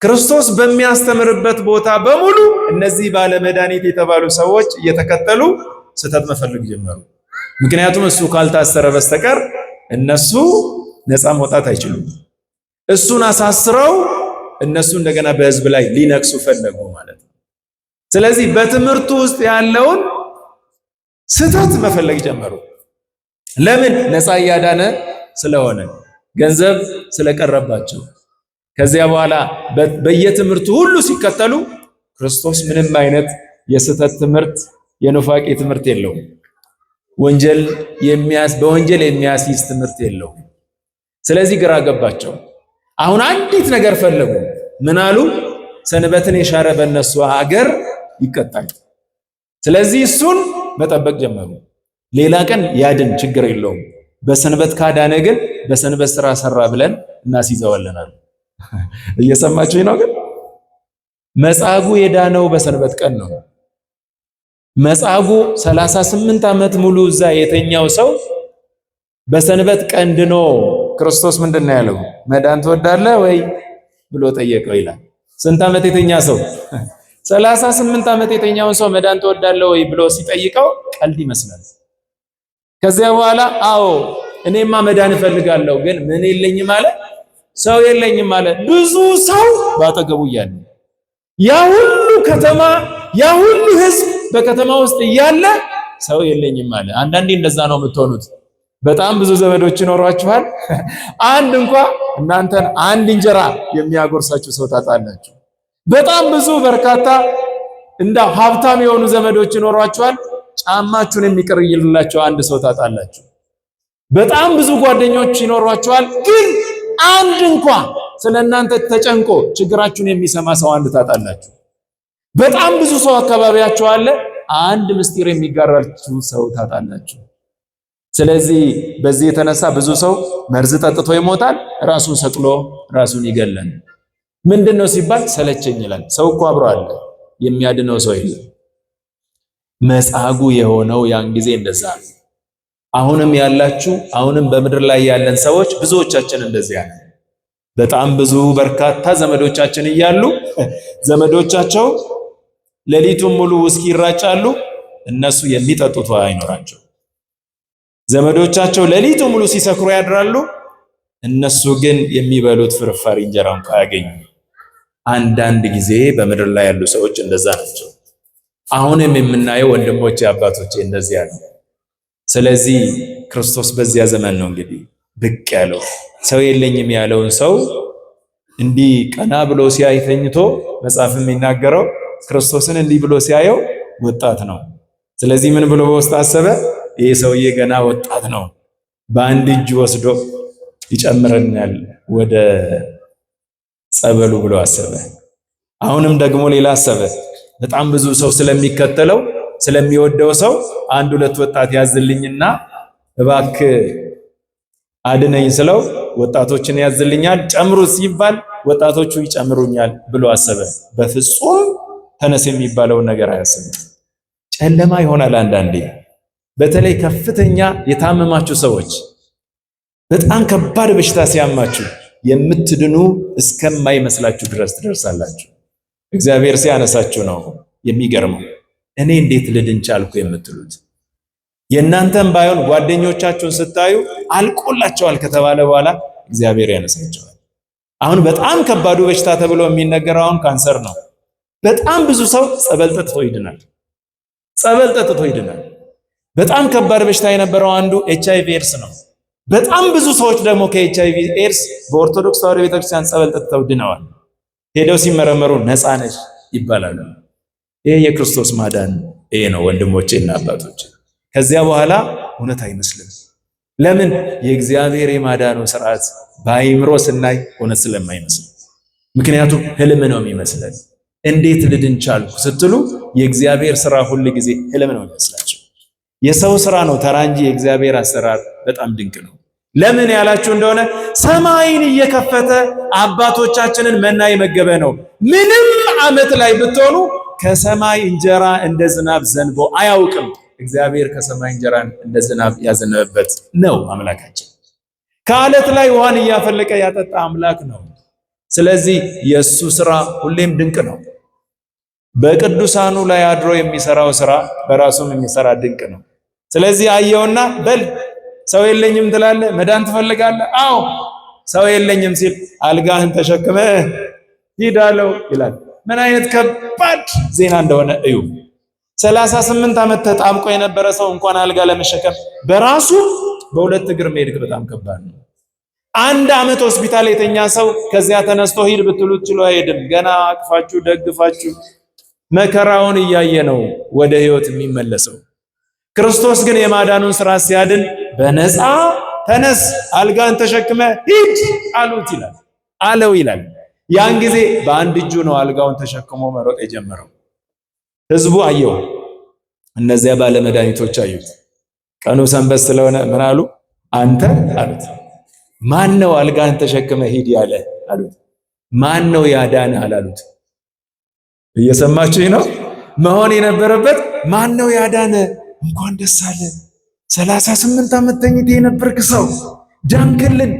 ክርስቶስ በሚያስተምርበት ቦታ በሙሉ እነዚህ ባለ መድኃኒት የተባሉ ሰዎች እየተከተሉ ስህተት መፈለግ ጀመሩ። ምክንያቱም እሱ ካልታሰረ በስተቀር እነሱ ነፃ መውጣት አይችሉም። እሱን አሳስረው እነሱ እንደገና በሕዝብ ላይ ሊነክሱ ፈለጉ ማለት ነው። ስለዚህ በትምህርቱ ውስጥ ያለውን ስህተት መፈለግ ጀመሩ። ለምን? ነፃ እያዳነ ስለሆነ፣ ገንዘብ ስለቀረባቸው። ከዚያ በኋላ በየትምህርቱ ሁሉ ሲከተሉ ክርስቶስ ምንም አይነት የስህተት ትምህርት የኑፋቄ ትምህርት የለውም። በወንጀል የሚያስይዝ ትምህርት የለውም። ስለዚህ ግራ ገባቸው። አሁን አንዲት ነገር ፈለጉ። ምን አሉ? ሰንበትን የሻረ በእነሱ ሀገር ይቀጣል። ስለዚህ እሱን መጠበቅ ጀመሩ። ሌላ ቀን ያድን ችግር የለውም፣ በሰንበት ካዳነ ግን በሰንበት ስራ ሰራ ብለን እናስይዘዋለናል። እየሰማችሁኝ ነው? ግን መጻጉዕ የዳነው በሰንበት ቀን ነው። መጻጉዕ 38 ዓመት ሙሉ እዛ የተኛው ሰው በሰንበት ቀን ድኖ ክርስቶስ ምንድነው ያለው? መዳን ትወዳለህ ወይ ብሎ ጠየቀው ይላል። ስንት ዓመት የተኛ ሰው? 38 ዓመት የተኛውን ሰው መዳን ትወዳለህ ወይ ብሎ ሲጠይቀው ቀልድ ይመስላል። ከዚያ በኋላ አዎ እኔማ መዳን እፈልጋለሁ፣ ግን ምን የለኝም አለ፣ ሰው የለኝም አለ። ብዙ ሰው ባጠገቡ እያለ ያ ሁሉ ከተማ ያ ሁሉ ሕዝብ በከተማ ውስጥ እያለ ሰው የለኝም አለ። አንዳንዴ እንደዛ ነው የምትሆኑት። በጣም ብዙ ዘመዶች ይኖሯችኋል። አንድ እንኳን እናንተን አንድ እንጀራ የሚያጎርሳችሁ ሰው ታጣላችሁ። በጣም ብዙ በርካታ እንደ ሀብታም የሆኑ ዘመዶች ይኖሯችኋል። ጫማችሁን የሚቀርይላችሁ አንድ ሰው ታጣላችሁ። በጣም ብዙ ጓደኞች ይኖሯችኋል። ግን አንድ እንኳን ስለእናንተ ተጨንቆ ችግራችሁን የሚሰማ ሰው አንድ ታጣላችሁ። በጣም ብዙ ሰው አካባቢያችሁ አለ። አንድ ምስጢር የሚጋራችሁ ሰው ታጣላችሁ። ስለዚህ በዚህ የተነሳ ብዙ ሰው መርዝ ጠጥቶ ይሞታል፣ ራሱን ሰቅሎ ራሱን ይገላል። ምንድነው ሲባል ሰለቸኝ ይላል። ሰው እኮ አብሮ አለ፣ የሚያድነው ሰው የለም። መጻጉዕ የሆነው ያን ጊዜ እንደዛ ነው። አሁንም ያላችሁ አሁንም በምድር ላይ ያለን ሰዎች ብዙዎቻችን እንደዚያ ነን። በጣም ብዙ በርካታ ዘመዶቻችን እያሉ ዘመዶቻቸው ሌሊቱን ሙሉ ውስኪ ይራጫሉ፣ እነሱ የሚጠጡት አይኖራቸው። ዘመዶቻቸው ሌሊቱን ሙሉ ሲሰክሩ ያድራሉ፣ እነሱ ግን የሚበሉት ፍርፋሪ እንጀራ እንኳን ያገኙ። አንዳንድ ጊዜ በምድር ላይ ያሉ ሰዎች እንደዛ ናቸው። አሁንም የምናየው ወንድሞቼ አባቶቼ እንደዚያ ነው። ስለዚህ ክርስቶስ በዚያ ዘመን ነው እንግዲህ ብቅ ያለው። ሰው የለኝም ያለውን ሰው እንዲህ ቀና ብሎ ሲያይ ተኝቶ መጽሐፍ የሚናገረው ክርስቶስን እንዲህ ብሎ ሲያየው ወጣት ነው። ስለዚህ ምን ብሎ በውስጥ አሰበ? ይህ ሰውዬ ገና ወጣት ነው፣ በአንድ እጅ ወስዶ ይጨምረኛል ወደ ጸበሉ ብሎ አሰበ። አሁንም ደግሞ ሌላ አሰበ። በጣም ብዙ ሰው ስለሚከተለው ስለሚወደው ሰው አንድ ሁለት ወጣት ያዝልኝና እባክህ አድነኝ ስለው ወጣቶችን ያዝልኛል፣ ጨምሩት ሲባል ወጣቶቹ ይጨምሩኛል ብሎ አሰበ። በፍጹም ተነስ የሚባለውን ነገር አያስብም። ጨለማ ይሆናል አንዳንዴ። በተለይ ከፍተኛ የታመማችሁ ሰዎች በጣም ከባድ በሽታ ሲያማችሁ የምትድኑ እስከማይመስላችሁ ድረስ ትደርሳላችሁ። እግዚአብሔር ሲያነሳችሁ ነው የሚገርመው። እኔ እንዴት ልድን ቻልኩ የምትሉት። የእናንተም ባይሆን ጓደኞቻችሁን ስታዩ አልቆላቸዋል ከተባለ በኋላ እግዚአብሔር ያነሳቸዋል። አሁን በጣም ከባዱ በሽታ ተብሎ የሚነገረው አሁን ካንሰር ነው። በጣም ብዙ ሰው ጸበል ጠጥቶ ይድናል። ጸበል ጠጥቶ ይድናል። በጣም ከባድ በሽታ የነበረው አንዱ HIV ኤድስ ነው። በጣም ብዙ ሰዎች ደግሞ ከኤችአይቪ ኤድስ በኦርቶዶክስ ተዋሕዶ ቤተክርስቲያን ጸበል ጠጥተው ድነዋል። ሄደው ሲመረመሩ ነፃ ነሽ ይባላሉ። ይሄ የክርስቶስ ማዳን ይሄ ነው ወንድሞቼና አባቶቼ። ከዚያ በኋላ እውነት አይመስልም። ለምን? የእግዚአብሔር የማዳኑ ስርዓት በአይምሮ ስናይ እውነት ስለማይመስል። ምክንያቱም ህልም ነው የሚመስለን። እንዴት ልድን ቻልኩ ስትሉ የእግዚአብሔር ስራ ሁል ጊዜ ህልም ነው የሚመስላቸው። የሰው ስራ ነው ተራ እንጂ የእግዚአብሔር አሰራር በጣም ድንቅ ነው። ለምን ያላችሁ እንደሆነ ሰማይን እየከፈተ አባቶቻችንን መና የመገበ ነው። ምንም ዓመት ላይ ብትሆኑ ከሰማይ እንጀራ እንደ ዝናብ ዘንቦ አያውቅም። እግዚአብሔር ከሰማይ እንጀራን እንደ ዝናብ ያዘነበበት ነው አምላካችን። ከዓለት ላይ ውሃን እያፈለቀ ያጠጣ አምላክ ነው። ስለዚህ የሱ ስራ ሁሌም ድንቅ ነው። በቅዱሳኑ ላይ አድሮ የሚሰራው ስራ በራሱም የሚሰራ ድንቅ ነው። ስለዚህ አየውና በል ሰው የለኝም ትላለህ፣ መዳን ትፈልጋለህ? አዎ ሰው የለኝም ሲል አልጋህን ተሸክመ ሂድ አለው ይላል። ምን አይነት ከባድ ዜና እንደሆነ እዩ። 38 ዓመት ተጣብቆ የነበረ ሰው እንኳን አልጋ ለመሸከም በራሱ በሁለት እግር መሄድ በጣም ከባድ ነው። 1 ዓመት ሆስፒታል የተኛ ሰው ከዚያ ተነስቶ ሂድ ብትሉት ችሎ አይሄድም። ገና አቅፋችሁ ደግፋችሁ መከራውን እያየ ነው ወደ ህይወት የሚመለሰው። ክርስቶስ ግን የማዳኑን ስራ ሲያድን በነፃ ተነስ አልጋን ተሸክመ ሂድ አሉት ይላል አለው ይላል። ያን ጊዜ በአንድ እጁ ነው አልጋውን ተሸክሞ መሮጥ የጀመረው። ህዝቡ አየው። እነዚያ ባለመድኃኒቶች አዩት። ቀኑ ሰንበት ስለሆነ ምን አሉ? አንተ አሉት። ማን ነው አልጋን ተሸክመ ሂድ ያለ አሉት። ማን ነው ያዳነ አላሉት። እየሰማችሁኝ ነው? መሆን የነበረበት ማን ነው ያዳነ? እንኳን ደስ አለ 38 ዓመት ተኝተህ የነበርክ ሰው ዳንክልን፣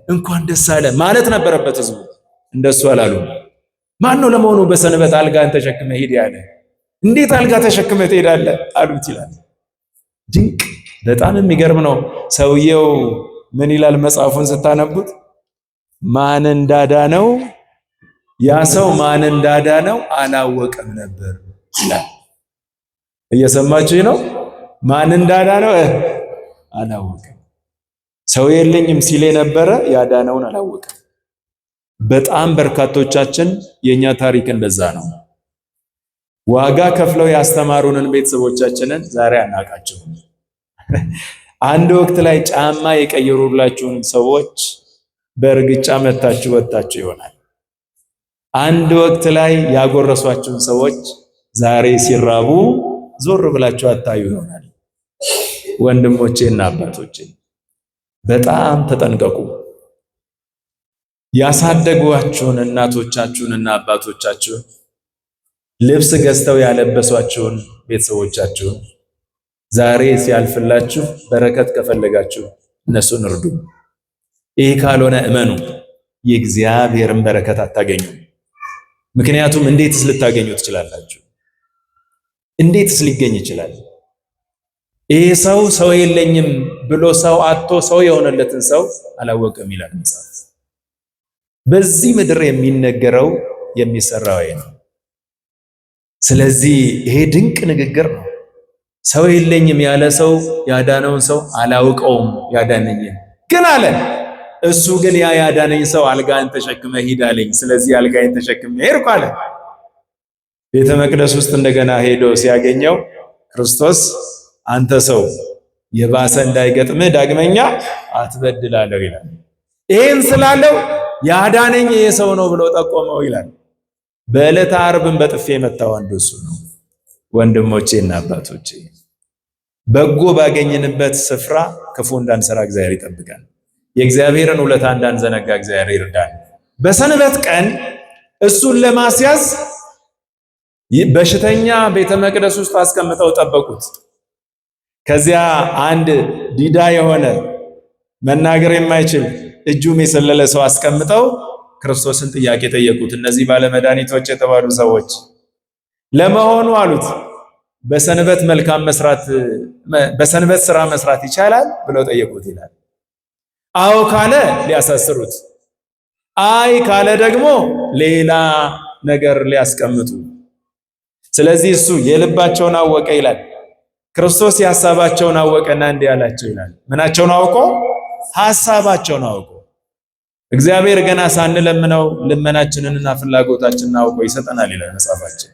እንኳን ደስ አለ ማለት ነበረበት ህዝቡ። እንደሱ አላሉ። ማን ነው ለመሆኑ በሰንበት አልጋን ተሸክመ ሂድ ያለ? እንዴት አልጋ ተሸክመ ትሄዳለህ አሉት ይላል። ድንቅ በጣም የሚገርም ነው። ሰውየው ምን ይላል መጽሐፉን ስታነቡት? ማን እንዳዳነው ያ ሰው ማን እንዳዳነው አላወቀም ነበር ይላል። እየሰማችሁኝ ነው? ማን እንዳዳነው አላወቀም። ሰው የለኝም ሲል የነበረ ያዳነውን አላወቀም። በጣም በርካቶቻችን የኛ ታሪክ እንደዛ ነው። ዋጋ ከፍለው ያስተማሩንን ቤተሰቦቻችንን ዛሬ አናውቃቸውም። አንድ ወቅት ላይ ጫማ የቀየሩላችሁን ሰዎች በእርግጫ መታችሁ ወጣችሁ ይሆናል። አንድ ወቅት ላይ ያጎረሷችሁን ሰዎች ዛሬ ሲራቡ ዞር ብላችሁ አታዩ ይሆናል። ወንድሞቼና አባቶቼ በጣም ተጠንቀቁ። ያሳደጓችሁን እናቶቻችሁንና አባቶቻችሁን ልብስ ገዝተው ያለበሷችሁን ቤተሰቦቻችሁን ዛሬ ሲያልፍላችሁ በረከት ከፈለጋችሁ እነሱን እርዱ። ይህ ካልሆነ እመኑ የእግዚአብሔርን በረከት አታገኙ። ምክንያቱም እንዴትስ ልታገኙ ትችላላችሁ? እንዴትስ ሊገኝ ይችላል? ይህ ሰው የለኝም ብሎ ሰው አጥቶ ሰው የሆነለትን ሰው አላወቀም ይላል መጽሐፍ። በዚህ ምድር የሚነገረው የሚሰራው ነው። ስለዚህ ይሄ ድንቅ ንግግር ነው። ሰው የለኝም ያለ ሰው ያዳነውን ሰው አላውቀውም ያዳነኝን ግን አለ። እሱ ግን ያ ያዳነኝ ሰው አልጋን ተሸክመ ሂድ አለኝ። ስለዚህ አልጋን ተሸክመ ሄድኩ አለ። ቤተ መቅደስ ውስጥ እንደገና ሄዶ ሲያገኘው ክርስቶስ አንተ ሰው የባሰ እንዳይገጥምህ ዳግመኛ አትበድላለሁ ይላል። ይሄን ስላለው ያዳነኝ ይሄ ሰው ነው ብሎ ጠቆመው ይላል። በዕለተ ዓርብም በጥፌ የመታው አንዱ እሱ ነው። ወንድሞቼና አባቶቼ በጎ ባገኘንበት ስፍራ ክፉ እንዳንሰራ እግዚአብሔር ይጠብቃል። የእግዚአብሔርን ውለታ እንዳንዘነጋ እግዚአብሔር ይርዳል። በሰንበት ቀን እሱን ለማስያዝ በሽተኛ ቤተ መቅደስ ውስጥ አስቀምጠው ጠበቁት። ከዚያ አንድ ዲዳ የሆነ መናገር የማይችል እጁም የሰለለ ሰው አስቀምጠው ክርስቶስን ጥያቄ ጠየቁት። እነዚህ ባለመድኃኒቶች የተባሉ ሰዎች ለመሆኑ አሉት በሰንበት መልካም መስራት በሰንበት ስራ መስራት ይቻላል ብለው ጠየቁት ይላል። አዎ ካለ ሊያሳስሩት፣ አይ ካለ ደግሞ ሌላ ነገር ሊያስቀምጡ። ስለዚህ እሱ የልባቸውን አወቀ ይላል። ክርስቶስ የሐሳባቸውን አወቀና እንዲህ አላቸው ይላል። ምናቸውን አውቆ? ሐሳባቸውን አውቆ። እግዚአብሔር ገና ሳንለምነው ልመናችንንና ፍላጎታችንን አውቆ ይሰጠናል ይላል መጽሐፋችን።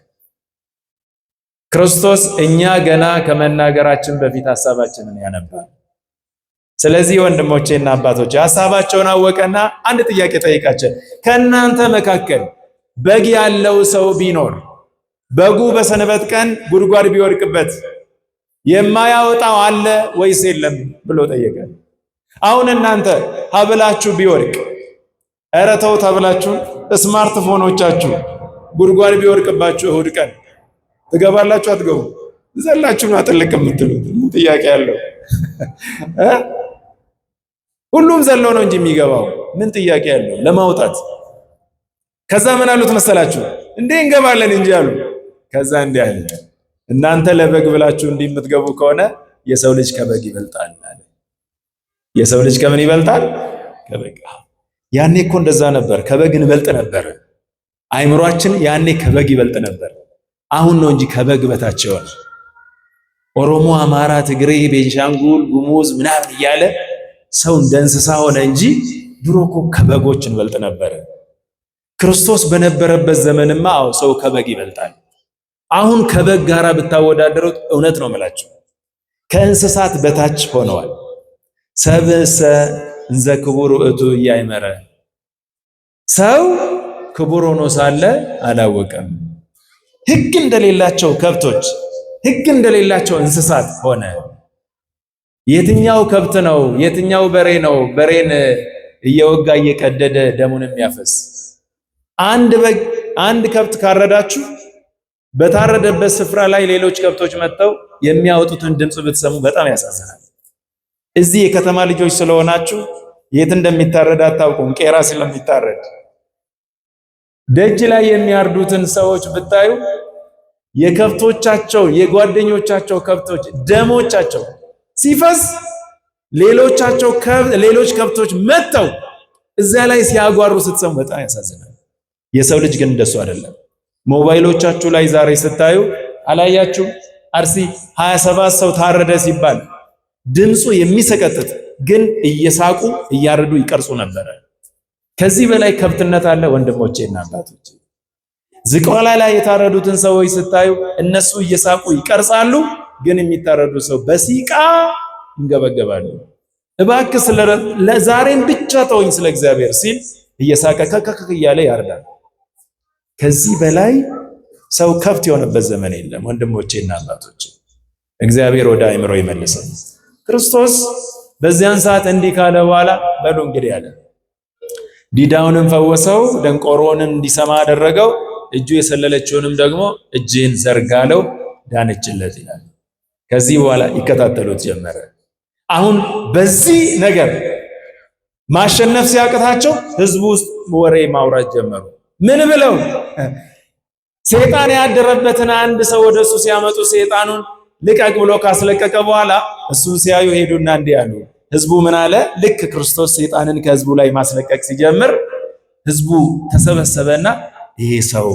ክርስቶስ እኛ ገና ከመናገራችን በፊት ሐሳባችንን ያነባል። ስለዚህ ወንድሞቼና አባቶቼ ሐሳባቸውን አወቀና አንድ ጥያቄ ጠይቃቸው። ከእናንተ መካከል በግ ያለው ሰው ቢኖር በጉ በሰንበት ቀን ጉድጓድ ቢወድቅበት የማያወጣው አለ ወይስ የለም ብሎ ጠየቀ። አሁን እናንተ ሀብላችሁ ቢወድቅ ኧረ ተው ተብላችሁ ስማርትፎኖቻችሁ ጉድጓድ ቢወድቅባችሁ እሑድ ቀን ትገባላችሁ አትገቡ? ዘላችሁ ነው አጥልቅ የምትሉት? ምን ጥያቄ ያለው? ሁሉም ዘሎ ነው እንጂ የሚገባው ምን ጥያቄ ያለው ለማውጣት? ከዛ ምን አሉት መሰላችሁ? እንዴ እንገባለን እንጂ አሉ። ከዛ እንዲህ አለ፣ እናንተ ለበግ ብላችሁ እንዲህ የምትገቡ ከሆነ የሰው ልጅ ከበግ ይበልጣል አለ። የሰው ልጅ ከምን ይበልጣል? ከበግ። ያኔ እኮ እንደዛ ነበር፣ ከበግ እንበልጥ ነበር። አይምሯችን ያኔ ከበግ ይበልጥ ነበር። አሁን ነው እንጂ ከበግ በታች ሆነ። ኦሮሞ፣ አማራ፣ ትግሬ፣ ቤንሻንጉል ጉሙዝ ምናምን እያለ ሰው እንደ እንስሳ ሆነ እንጂ ድሮ እኮ ከበጎች እንበልጥ ነበር። ክርስቶስ በነበረበት ዘመንማ አው ሰው ከበግ ይበልጣል። አሁን ከበግ ጋራ ብታወዳደሩት እውነት ነው የምላችሁ ከእንስሳት በታች ሆነዋል። ሰብእሰ እንዘ ክቡር ውእቱ እያይመረ፣ ሰው ክቡር ሆኖ ሳለ አላወቀም። ሕግ እንደሌላቸው ከብቶች፣ ሕግ እንደሌላቸው እንስሳት ሆነ። የትኛው ከብት ነው የትኛው በሬ ነው በሬን እየወጋ እየቀደደ ደሙን የሚያፈስ? አንድ በግ አንድ ከብት ካረዳችሁ በታረደበት ስፍራ ላይ ሌሎች ከብቶች መጥተው የሚያወጡትን ድምፅ ብትሰሙ በጣም ያሳዝናል። እዚህ የከተማ ልጆች ስለሆናችሁ የት እንደሚታረድ አታውቁም። ቄራ ስለሚታረድ ደጅ ላይ የሚያርዱትን ሰዎች ብታዩ የከብቶቻቸው የጓደኞቻቸው ከብቶች ደሞቻቸው ሲፈስ ሌሎች ከብቶች መጥተው እዛ ላይ ሲያጓሩ ስትሰሙ በጣም ያሳዝናል። የሰው ልጅ ግን እንደሱ አይደለም። ሞባይሎቻችሁ ላይ ዛሬ ስታዩ አላያችሁ? አርሲ 27 ሰው ታረደ ሲባል ድምፁ የሚሰቀጥጥ ግን እየሳቁ እያረዱ ይቀርጹ ነበረ። ከዚህ በላይ ከብትነት አለ? ወንድሞቼና አባቶቼ፣ ዝቋላ ላይ የታረዱትን ሰዎች ስታዩ እነሱ እየሳቁ ይቀርጻሉ፣ ግን የሚታረዱ ሰው በሲቃ ይንገበገባሉ። እባክህ ለዛሬም ብቻ ተወኝ ስለ እግዚአብሔር ሲል እየሳቀ ከከከ እያለ ያርዳል። ከዚህ በላይ ሰው ከብት የሆነበት ዘመን የለም ወንድሞቼና አባቶቼ። እግዚአብሔር ወደ አእምሮ ይመልሳል። ክርስቶስ በዚያን ሰዓት እንዲህ ካለ በኋላ በሉ እንግዲህ አለ። ዲዳውንም ፈወሰው፣ ደንቆሮውንም እንዲሰማ አደረገው። እጁ የሰለለችውንም ደግሞ እጅህን ዘርጋ አለው፣ ዳነችለት ይላል። ከዚህ በኋላ ይከታተሉት ጀመረ። አሁን በዚህ ነገር ማሸነፍ ሲያቅታቸው ህዝቡ ውስጥ ወሬ ማውራት ጀመሩ። ምን ብለው? ሰይጣን ያደረበትን አንድ ሰው ወደሱ ሲያመጡ ሰይጣኑን ልቀቅ ብሎ ካስለቀቀ በኋላ እሱን ሲያዩ ሄዱና እንዲህ አሉ። ህዝቡ ምን አለ? ልክ ክርስቶስ ሰይጣንን ከህዝቡ ላይ ማስለቀቅ ሲጀምር ህዝቡ ተሰበሰበና ይሄ ሰው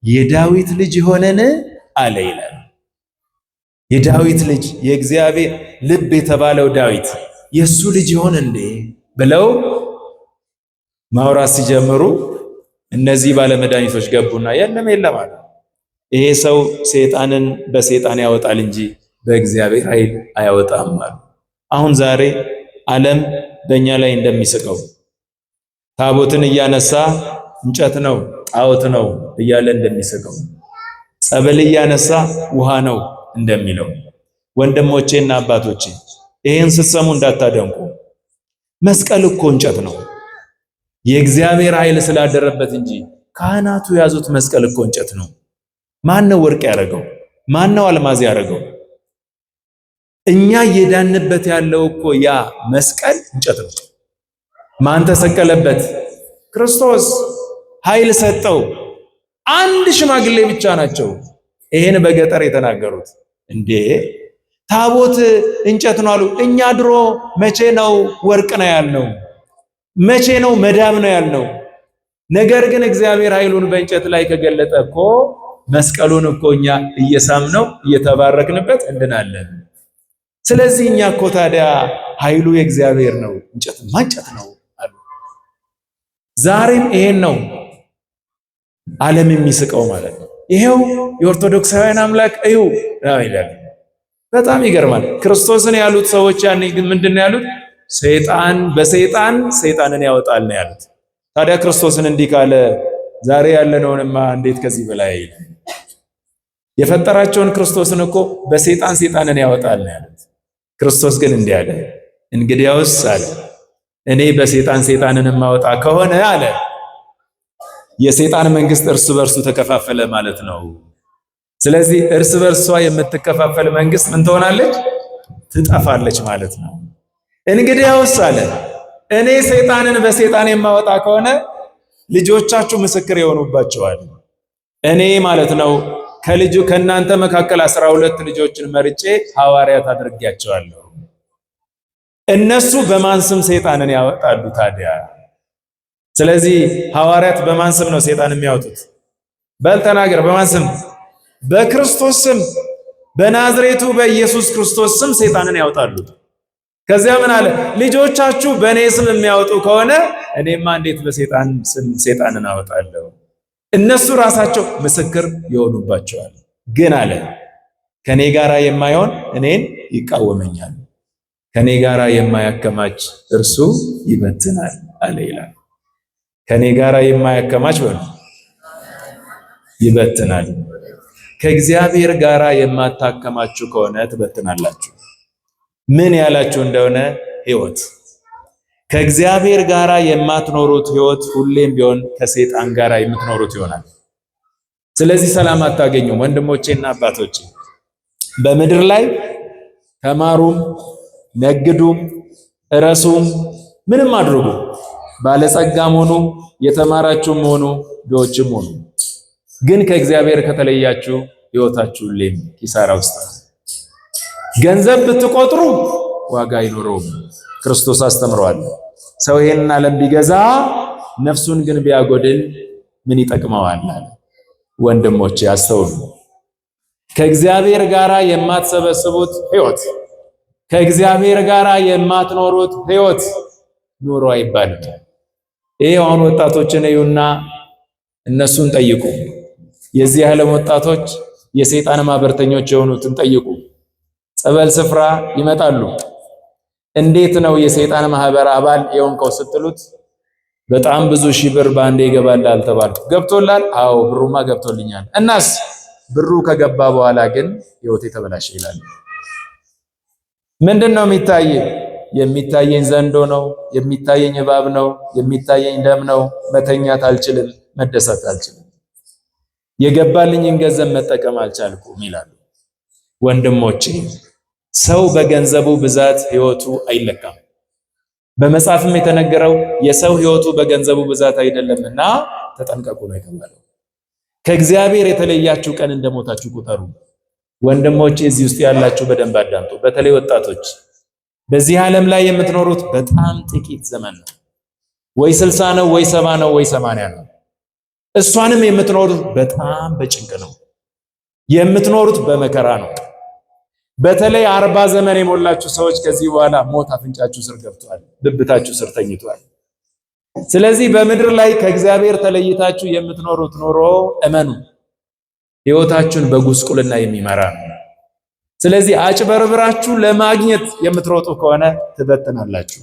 የዳዊት ልጅ ይሆነን አለ ይላል። የዳዊት ልጅ የእግዚአብሔር ልብ የተባለው ዳዊት የሱ ልጅ ይሆን እንዴ ብለው ማውራት ሲጀምሩ እነዚህ ባለመድኃኒቶች ገቡና የለም አለ። ይሄ ሰው ሰይጣንን በሰይጣን ያወጣል እንጂ በእግዚአብሔር ኃይል አያወጣም አሉ። አሁን ዛሬ ዓለም በእኛ ላይ እንደሚስቀው ታቦትን እያነሳ እንጨት ነው ጣዖት ነው እያለ እንደሚስቀው፣ ጸበል እያነሳ ውሃ ነው እንደሚለው፣ ወንድሞቼና አባቶቼ ይሄን ስትሰሙ እንዳታደንቁ። መስቀል እኮ እንጨት ነው የእግዚአብሔር ኃይል ስላደረበት እንጂ ካህናቱ ያዙት መስቀል እኮ እንጨት ነው። ማን ነው ወርቅ ያደረገው? ማን ነው አልማዝ ያደረገው? እኛ እየዳንበት ያለው እኮ ያ መስቀል እንጨት ነው። ማን ተሰቀለበት? ክርስቶስ ኃይል ሰጠው። አንድ ሽማግሌ ብቻ ናቸው ይሄን በገጠር የተናገሩት። እንዴ ታቦት እንጨት ነው አሉ። እኛ ድሮ መቼ ነው ወርቅ ነው ያልነው? መቼ ነው መዳብ ነው ያልነው? ነገር ግን እግዚአብሔር ኃይሉን በእንጨት ላይ ከገለጠ እኮ መስቀሉን እኮ እኛ እየሳምነው እየተባረክንበት እንድናለን። ስለዚህ እኛ እኮ ታዲያ ኃይሉ የእግዚአብሔር ነው፣ እንጨትማ እንጨት ነው አሉ። ዛሬም ይሄን ነው ዓለም የሚስቀው ማለት ነው። ይሄው የኦርቶዶክሳውያን አምላክ እዩ ይላል። በጣም ይገርማል። ክርስቶስን ያሉት ሰዎች ያኔ ግን ምንድነው ያሉት? ሰይጣን በሰይጣን ሰይጣንን ያወጣል ነው ያሉት። ታዲያ ክርስቶስን እንዲህ ካለ ዛሬ ያለነውንማ እንዴት ከዚህ በላይ የፈጠራቸውን ክርስቶስን እኮ በሰይጣን ሰይጣንን ያወጣል ነው ያሉት። ክርስቶስ ግን እንዲህ አለ፣ እንግዲያውስ አለ እኔ በሰይጣን ሰይጣንን ማወጣ ከሆነ አለ የሰይጣን መንግስት እርስ በርሱ ተከፋፈለ ማለት ነው። ስለዚህ እርስ በርሷ የምትከፋፈል መንግስት ምን ትሆናለች? ትጠፋለች ማለት ነው። እንግዲያውስ አለ እኔ ሰይጣንን በሰይጣን የማወጣ ከሆነ ልጆቻችሁ ምስክር ይሆኑባቸዋል። እኔ ማለት ነው ከእናንተ መካከል 12 ልጆችን መርጬ ሐዋርያት አድርጌያቸዋለሁ። እነሱ በማን ስም ሰይጣንን ያወጣሉ ታዲያ? ስለዚህ ሐዋርያት በማን ስም ነው ሰይጣን የሚያወጡት? በል ተናገር። በማን ስም? በክርስቶስ ስም፣ በናዝሬቱ በኢየሱስ ክርስቶስ ስም ሰይጣንን ያወጣሉ። ከዚያ ምን አለ? ልጆቻችሁ በእኔ ስም የሚያወጡ ከሆነ እኔማ እንዴት በሰይጣን ስም ሰይጣንን አወጣለሁ? እነሱ ራሳቸው ምስክር ይሆኑባቸዋል። ግን አለ ከኔ ጋራ የማይሆን እኔን ይቃወመኛል፣ ከኔ ጋራ የማያከማች እርሱ ይበትናል አለ ይላል። ከኔ ጋራ የማያከማች በሉ ይበትናል። ከእግዚአብሔር ጋራ የማታከማችሁ ከሆነ ትበትናላችሁ። ምን ያላችሁ እንደሆነ ሕይወት ከእግዚአብሔር ጋራ የማትኖሩት ሕይወት ሁሌም ቢሆን ከሰይጣን ጋራ የምትኖሩት ይሆናል። ስለዚህ ሰላም አታገኙም። ወንድሞቼና አባቶቼ በምድር ላይ ተማሩም፣ ነግዱም፣ እረሱም፣ ምንም አድርጉ፣ ባለጸጋም ሆኑ፣ የተማራችሁም ሆኑ፣ ድሆችም ሆኑ፣ ግን ከእግዚአብሔር ከተለያችሁ ሕይወታችሁ ሁሌም ኪሳራ ውስጥ ነው። ገንዘብ ብትቆጥሩ ዋጋ አይኖረውም። ክርስቶስ አስተምሯል። ሰው ይሄንን ዓለም ቢገዛ ነፍሱን ግን ቢያጎድል ምን ይጠቅመዋል? ወንድሞቼ አስተውሉ። ከእግዚአብሔር ጋራ የማትሰበስቡት ሕይወት፣ ከእግዚአብሔር ጋራ የማትኖሩት ሕይወት ኑሮ አይባልም። ይሄ አሁን ወጣቶችን እዩና እነሱን ጠይቁ። የዚህ ዓለም ወጣቶች የሰይጣን ማህበርተኞች የሆኑትን ጠይቁ። ጸበል ስፍራ ይመጣሉ። እንዴት ነው የሰይጣን ማህበር አባል የሆንከው ስትሉት በጣም ብዙ ሺህ ብር ባንዴ ይገባላል ተባልኩ። ገብቶላል? አዎ ብሩማ ገብቶልኛል። እናስ ብሩ ከገባ በኋላ ግን ህይወቴ ተበላሸ ይላል። ምንድነው የሚታየኝ? የሚታየኝ ዘንዶ ነው፣ የሚታየኝ እባብ ነው፣ የሚታየኝ ደም ነው። መተኛት አልችልም፣ መደሰት አልችልም፣ የገባልኝን ገንዘብ መጠቀም አልቻልኩም ይላሉ። ወንድሞቼ ሰው በገንዘቡ ብዛት ሕይወቱ አይለካም። በመጽሐፍም የተነገረው የሰው ሕይወቱ በገንዘቡ ብዛት አይደለምና ተጠንቀቁ ነው የተባለው። ከእግዚአብሔር የተለያችሁ ቀን እንደሞታችሁ ቁጠሩ። ወንድሞቼ እዚህ ውስጥ ያላችሁ በደንብ አዳምጡ። በተለይ ወጣቶች በዚህ ዓለም ላይ የምትኖሩት በጣም ጥቂት ዘመን ነው። ወይ 60 ነው፣ ወይ 70 ነው፣ ወይ 80 ነው። እሷንም የምትኖሩት በጣም በጭንቅ ነው። የምትኖሩት በመከራ ነው። በተለይ 40 ዘመን የሞላችሁ ሰዎች ከዚህ በኋላ ሞት አፍንጫችሁ ስር ገብቷል፣ ብብታችሁ ስር ተኝቷል። ስለዚህ በምድር ላይ ከእግዚአብሔር ተለይታችሁ የምትኖሩት ኑሮ እመኑ ሕይወታችሁን በጉስቁልና የሚመራ ነው። ስለዚህ አጭበርብራችሁ ለማግኘት የምትሮጡ ከሆነ ትበትናላችሁ።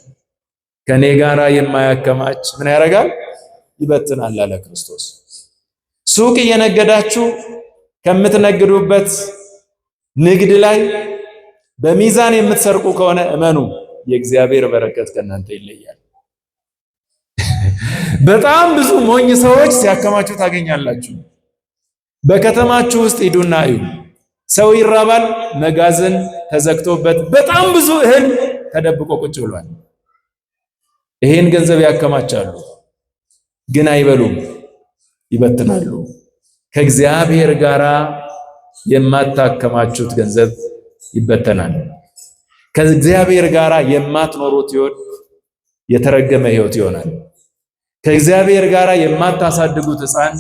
ከኔ ጋራ የማያከማች ምን ያደርጋል? ይበትናል አለ ክርስቶስ። ሱቅ እየነገዳችሁ ከምትነግዱበት ንግድ ላይ በሚዛን የምትሰርቁ ከሆነ እመኑ የእግዚአብሔር በረከት ከእናንተ ይለያል። በጣም ብዙ ሞኝ ሰዎች ሲያከማችሁ ታገኛላችሁ። በከተማችሁ ውስጥ ሂዱና እዩ። ሰው ይራባል፣ መጋዘን ተዘግቶበት በጣም ብዙ እህል ተደብቆ ቁጭ ብሏል። ይሄን ገንዘብ ያከማቻሉ፣ ግን አይበሉም፣ ይበትናሉ። ከእግዚአብሔር ጋራ የማታከማቹት ገንዘብ ይበተናል። ከእግዚአብሔር ጋራ የማትኖሩት ሕይወት የተረገመ ሕይወት ይሆናል። ከእግዚአብሔር ጋራ የማታሳድጉት ሕፃን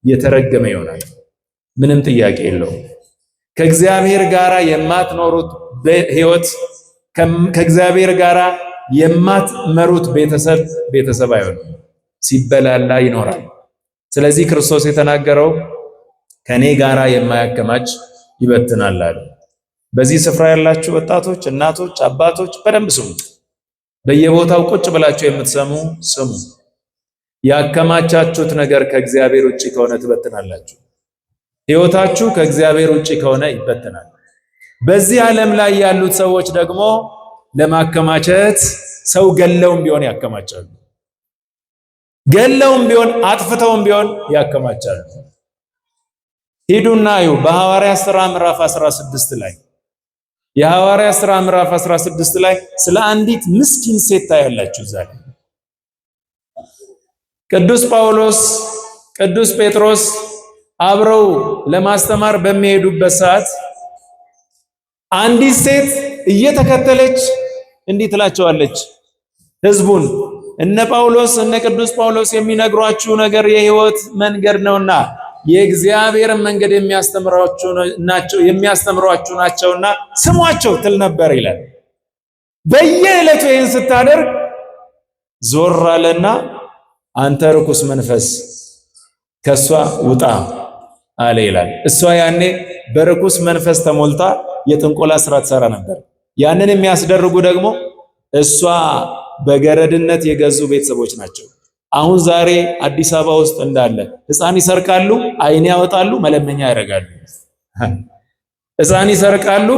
የተረገመ ይሆናል። ምንም ጥያቄ የለውም። ከእግዚአብሔር ጋራ የማትኖሩት ሕይወት፣ ከእግዚአብሔር ጋራ የማትመሩት ቤተሰብ አይሆንም፣ ሲበላላ ይኖራል። ስለዚህ ክርስቶስ የተናገረው ከኔ ጋራ የማያከማች ይበትናል አለ። በዚህ ስፍራ ያላችሁ ወጣቶች፣ እናቶች፣ አባቶች በደንብ ስሙ። በየቦታው ቁጭ ብላችሁ የምትሰሙ ስሙ። ያከማቻችሁት ነገር ከእግዚአብሔር ውጪ ከሆነ ትበትናላችሁ። ሕይወታችሁ ከእግዚአብሔር ውጪ ከሆነ ይበትናል። በዚህ ዓለም ላይ ያሉት ሰዎች ደግሞ ለማከማቸት ሰው ገለውም ቢሆን ያከማቻሉ። ገለውም ቢሆን አጥፍተውም ቢሆን ያከማቻሉ። ሂዱና እዩ በሐዋርያት ሥራ ምዕራፍ 16 ላይ የሐዋርያት ሥራ ምዕራፍ 16 ላይ ስለ አንዲት ምስኪን ሴት ታያላችሁ። ዛሬ ቅዱስ ጳውሎስ ቅዱስ ጴጥሮስ አብረው ለማስተማር በሚሄዱበት ሰዓት አንዲት ሴት እየተከተለች እንዲህ ትላቸዋለች ሕዝቡን፣ እነ ጳውሎስ እነ ቅዱስ ጳውሎስ የሚነግሯችሁ ነገር የሕይወት መንገድ ነውና የእግዚአብሔርን መንገድ የሚያስተምሯችሁ ናቸውና ስሟቸው ትል ነበር ይላል። በየዕለቱ ይህን ስታደርግ ዞር አለና አንተ ርኩስ መንፈስ ከሷ ውጣ አለ ይላል። እሷ ያኔ በርኩስ መንፈስ ተሞልታ የጥንቆላ ስራ ትሰራ ነበር። ያንን የሚያስደርጉ ደግሞ እሷ በገረድነት የገዙ ቤተሰቦች ናቸው። አሁን ዛሬ አዲስ አበባ ውስጥ እንዳለ ሕፃን ይሰርቃሉ፣ አይን ያወጣሉ፣ መለመኛ ያደርጋሉ። ሕፃን ይሰርቃሉ፣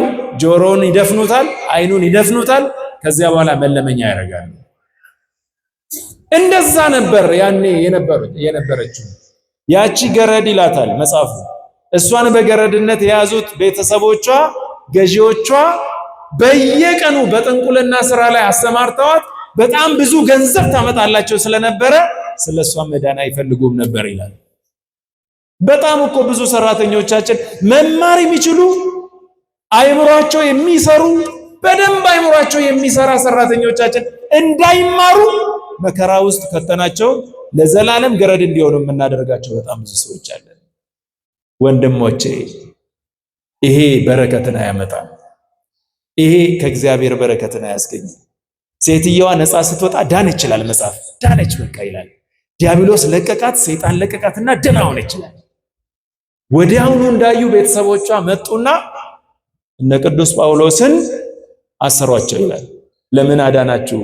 ጆሮውን ይደፍኑታል፣ አይኑን ይደፍኑታል፣ ከዚያ በኋላ መለመኛ ያደርጋሉ። እንደዛ ነበር ያኔ የነበረችው። ያቺ ገረድ ይላታል መጽሐፉ። እሷን በገረድነት የያዙት ቤተሰቦቿ፣ ገዢዎቿ በየቀኑ በጥንቁልና ስራ ላይ አሰማርተዋት በጣም ብዙ ገንዘብ ታመጣላቸው ስለነበረ ስለሷ መዳን አይፈልጉም ነበር ይላል። በጣም እኮ ብዙ ሰራተኞቻችን መማር የሚችሉ አይምሯቸው የሚሰሩ በደንብ አይምሯቸው የሚሰራ ሰራተኞቻችን እንዳይማሩ መከራ ውስጥ ከተናቸው ለዘላለም ገረድ እንዲሆኑ የምናደርጋቸው በጣም ብዙ ሰዎች አለን። ወንድሞቼ ይሄ በረከትን አያመጣም። ይሄ ከእግዚአብሔር በረከትን አያስገኝም። ሴትየዋ ነፃ ስትወጣ ዳነች ይችላል መጽሐፍ። ዳነች በቃ ይላል። ዲያብሎስ ለቀቃት፣ ሰይጣን ለቀቃትና ደህና ሆነች ይላል። ወዲያውኑ እንዳዩ ቤተሰቦቿ መጡና እነ ቅዱስ ጳውሎስን አሰሯቸው ይላል። ለምን አዳናችሁ?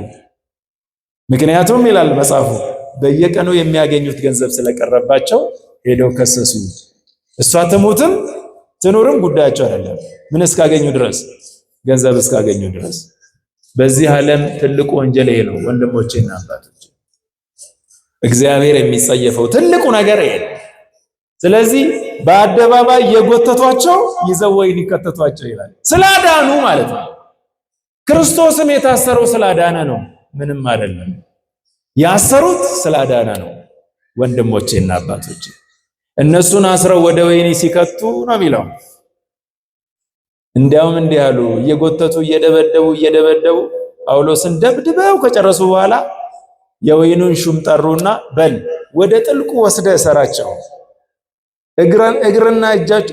ምክንያቱም ይላል መጽሐፉ በየቀኑ የሚያገኙት ገንዘብ ስለቀረባቸው ሄደው ከሰሱ። እሷ ትሙትም ትኑርም ጉዳያቸው አይደለም፣ ምን እስካገኙ ድረስ ገንዘብ እስካገኙ ድረስ። በዚህ ዓለም ትልቁ ወንጀል ይሄ ነው ወንድሞቼና አባቶቼ። እግዚአብሔር የሚጸየፈው ትልቁ ነገር ይሄ ነው። ስለዚህ በአደባባይ የጎተቷቸው ይዘው ወይን ይከተቷቸው ይላል። ስላዳኑ ማለት ነው። ክርስቶስም የታሰረው ስላዳነ ነው፣ ምንም አይደለም። ያሰሩት ስላዳነ ነው። ወንድሞቼና አባቶቼ እነሱን አስረው ወደ ወህኒ ሲከቱ ነው የሚለው። እንዲያውም እንዲህ አሉ፣ እየጎተቱ እየደበደቡ ጳውሎስን ደብድበው ከጨረሱ በኋላ የወህኒውን ሹም ጠሩና በል ወደ ጥልቁ ወስደ እሰራቸው፣ እግርና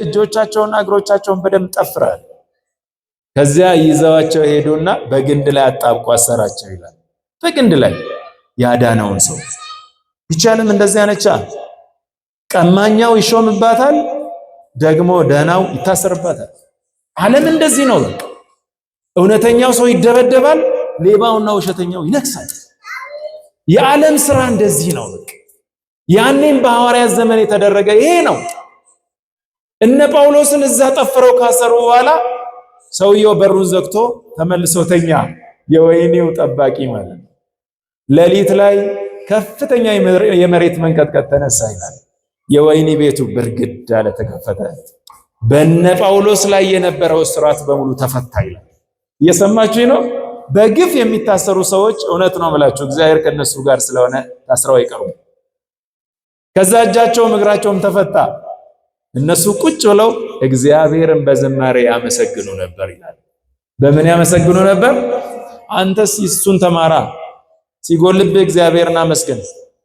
እጆቻቸውና እግሮቻቸውን በደም ጠፍራል። ከዚያ ይዘዋቸው ሄዱና በግንድ ላይ አጣብቆ አሰራቸው ይላል። በግንድ ላይ ያዳነውን ሰው ይቻልም እንደዚያ ነቻ። ቀማኛው ይሾምባታል፣ ደግሞ ደህናው ይታሰርባታል። ዓለም እንደዚህ ነው። እውነተኛው ሰው ይደበደባል፣ ሌባውና ውሸተኛው ይነግሳል። የዓለም ስራ እንደዚህ ነው። ያኔም በሐዋርያት ዘመን የተደረገ ይሄ ነው። እነ ጳውሎስን እዛ ጠፍረው ካሰሩ በኋላ ሰውየው በሩን ዘግቶ ተመልሶ ተኛ። የወህኒው ጠባቂ ማለት ነው። ሌሊት ላይ ከፍተኛ የመሬት መንቀጥቀጥ ተነሳ ይላል። የወህኒ ቤቱ ብርግድ አለ፣ ተከፈተ። በነ ጳውሎስ ላይ የነበረው እስራት በሙሉ ተፈታ ይላል። እየሰማችሁ ነው። በግፍ የሚታሰሩ ሰዎች እውነት ነው ብላችሁ እግዚአብሔር ከነሱ ጋር ስለሆነ ታስረው አይቀሩም። ከዛ እጃቸውም እግራቸውም ተፈታ። እነሱ ቁጭ ብለው እግዚአብሔርን በዝማሬ ያመሰግኑ ነበር ይላል። በምን ያመሰግኑ ነበር? አንተስ እሱን ተማራ። ሲጎልብህ እግዚአብሔርን አመስግን፣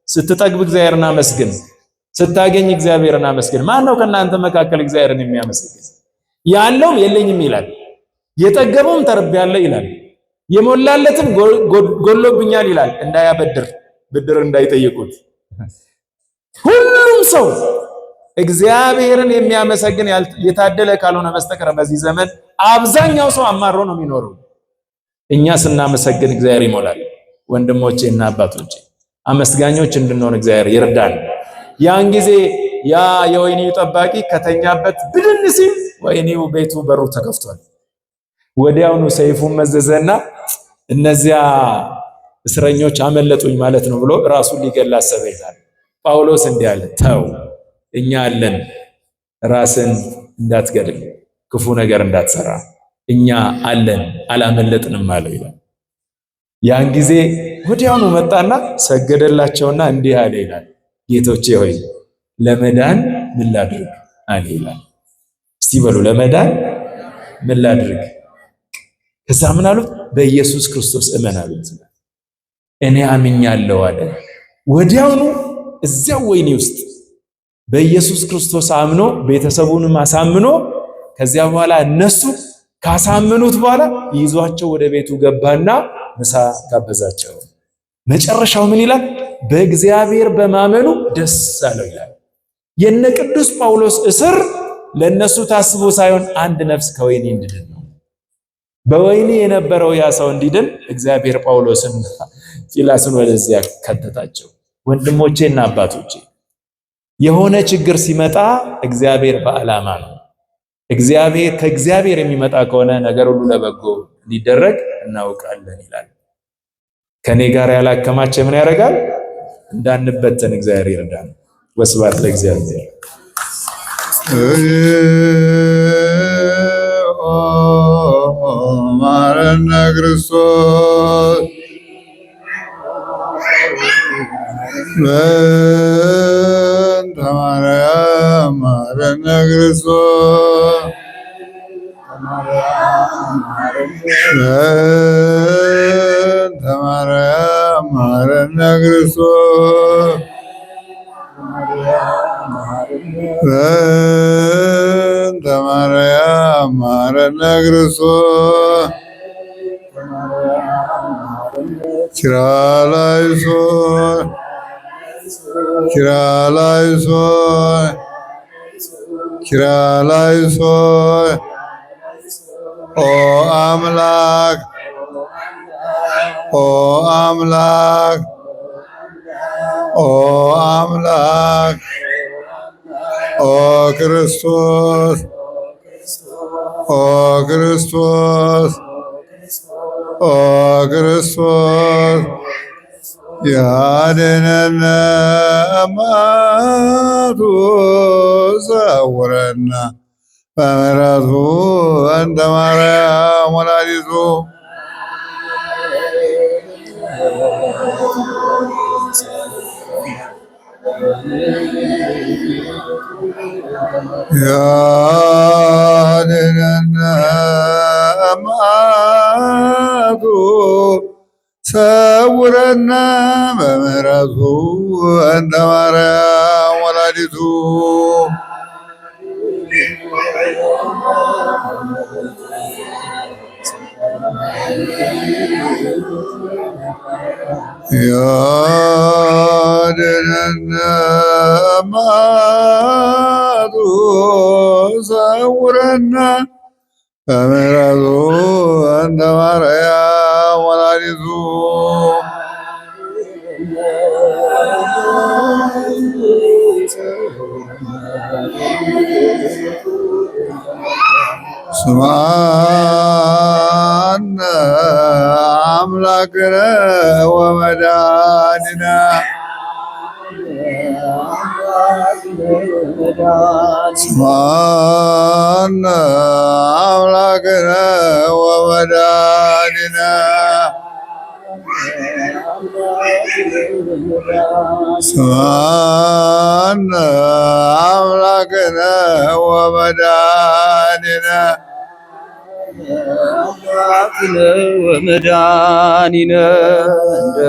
ስትጠግብ እግዚአብሔርን አመስግን፣ ስታገኝ እግዚአብሔርን አመስግን። ማን ነው ከእናንተ መካከል እግዚአብሔርን የሚያመሰግን? ያለውም የለኝም ይላል፣ የጠገበውም ተርቤያለሁ ይላል፣ የሞላለትም ጎሎብኛል ይላል። እንዳያበድር ብድር እንዳይጠይቁት ሁሉም ሰው እግዚአብሔርን የሚያመሰግን የታደለ ካልሆነ በስተቀር በዚህ ዘመን አብዛኛው ሰው አማሮ ነው የሚኖረው። እኛ ስናመሰግን እግዚአብሔር ይሞላል። ወንድሞቼ እና አባቶቼ አመስጋኞች እንድንሆን እግዚአብሔር ይርዳል። ያን ጊዜ ያ የወህኒው ጠባቂ ከተኛበት ብድን ሲል ወህኒው ቤቱ በሩ ተከፍቷል። ወዲያውኑ ሰይፉን መዘዘና እነዚያ እስረኞች አመለጡኝ ማለት ነው ብሎ ራሱን ሊገል አሰበ ይላል። ጳውሎስ እንዲህ አለ፣ ተው እኛ አለን፣ ራስን እንዳትገድል፣ ክፉ ነገር እንዳትሰራ፣ እኛ አለን፣ አላመለጥንም አለው ይላል። ያን ጊዜ ወዲያውኑ መጣና ሰገደላቸውና እንዲህ አለ ይላል፣ ጌቶቼ ሆይ ለመዳን ምን ላድርግ አለ ይላል። እስቲ በሉ ለመዳን ምን ላድርግ? ከዛ ምን አሉት? በኢየሱስ ክርስቶስ እመን አሉት። እኔ አምኛለሁ አለ። ወዲያውኑ እዚያው ወህኒ ውስጥ በኢየሱስ ክርስቶስ አምኖ ቤተሰቡንም አሳምኖ ከዚያ በኋላ እነሱ ካሳመኑት በኋላ ይዟቸው ወደ ቤቱ ገባና ምሳ ጋበዛቸው። መጨረሻው ምን ይላል? በእግዚአብሔር በማመኑ ደስ አለው ይላል። የነ ቅዱስ ጳውሎስ እስር ለነሱ ታስቦ ሳይሆን አንድ ነፍስ ከወህኒ እንድድን ነው። በወህኒ የነበረው ያ ሰው እንዲድን እግዚአብሔር ጳውሎስን ሲላስን ወደዚያ ከተታቸው። ወንድሞቼና አባቶቼ የሆነ ችግር ሲመጣ እግዚአብሔር በዓላማ ነው። ከእግዚአብሔር የሚመጣ ከሆነ ነገር ሁሉ ለበጎ ሊደረግ እናውቃለን ይላል። ከኔ ጋር ያላከማቸ ምን ያደርጋል? እንዳንበተን እግዚአብሔር ይርዳን። ወስብሐት ለእግዚአብሔር። ማረነ ክርስቶስ በእንተ ማርያም ማረነ ክርስቶስ በእንተ ማርያም ማረነ ክርስቶስ በእንተ ማርያም ማረነ ክርስቶስ ኪርያላይሶን ኪርያላይሶን ኪርያላይሶን ኦ አምላክ ኦ አምላክ ኦ አምላክ ኦ ክርስቶስ ኦ ክርስቶስ ኦ ክርስቶስ ያድነነ እማቱ ሰውረነ በምሕረቱ እንተ ማርያም ወላዲቱ ያድነነ እማቱ ሰውረነ በምሕረቱ እንተ ማርያም ወላዲቱ ያድነነ እማቱ ሰውረነ በምሕረቱ እንተ ማርያም ወላዲቱ ስምዐነ አምላክነ ወመድኃኒነ ስምዐነ አምላክነ ወመድኃኒነ ስምዐነ አምላክነ ወመድኃኒነ ወመድኃኒነ እንደ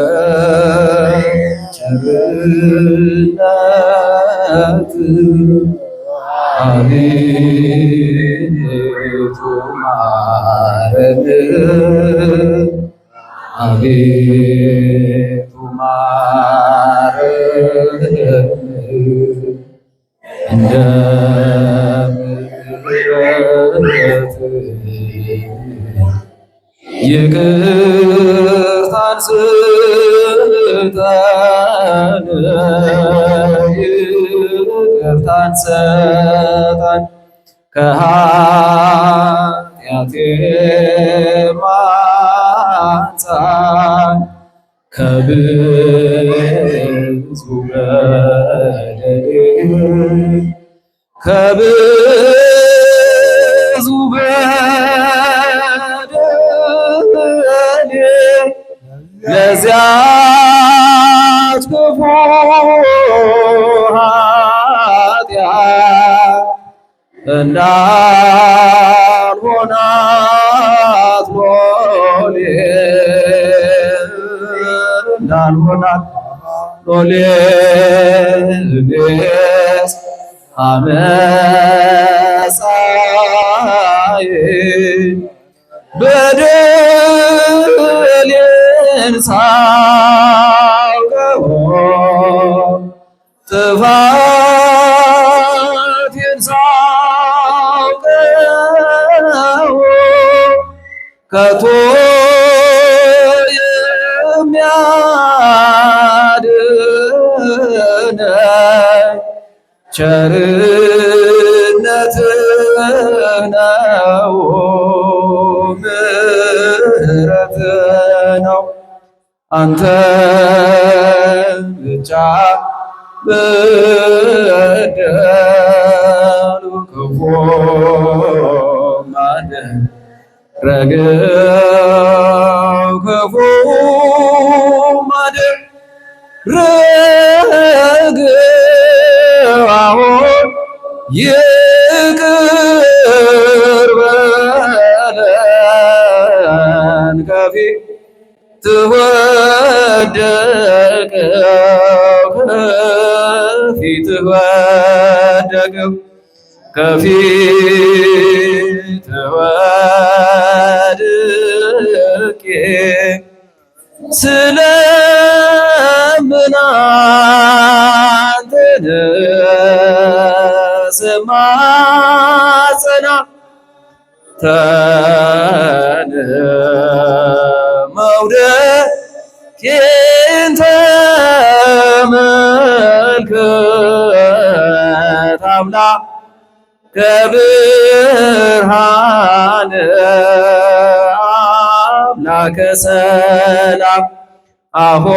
ቸርነት አቤቱ ማረን አቤቱ ማረን እንደ ምሕረትህ ይቅርታን ስጠን ይቅርታን ስጠን ከኃጢአቴ ማንጻን ከብዙ በደሌ ከብዙ በደሌ ለዚያች ክፉ ኃጢአት እንዳልሆናት ሎሌ እንዳልሆናት ሎሌ እኔስ አመፃዬ በደሌን ሳውቀው ጥፋቴን ሳውቀው ከቶ የሚያድነኝ ቸርነት ነው ምሕረት ነው አንተ ብቻ በደሉ ክፉ ማደረገው ክፉ ማደረገው አሁን ይቅር በለን ከፊትህ ወደቅሁ ከፊትህ ወደቅሁ ከፊትህ ወድቄ ስለምን አንተን ስማጸና መውደቄን ተመልከት አምላክ ከብርሃነ አምላከ ሰላም አሁን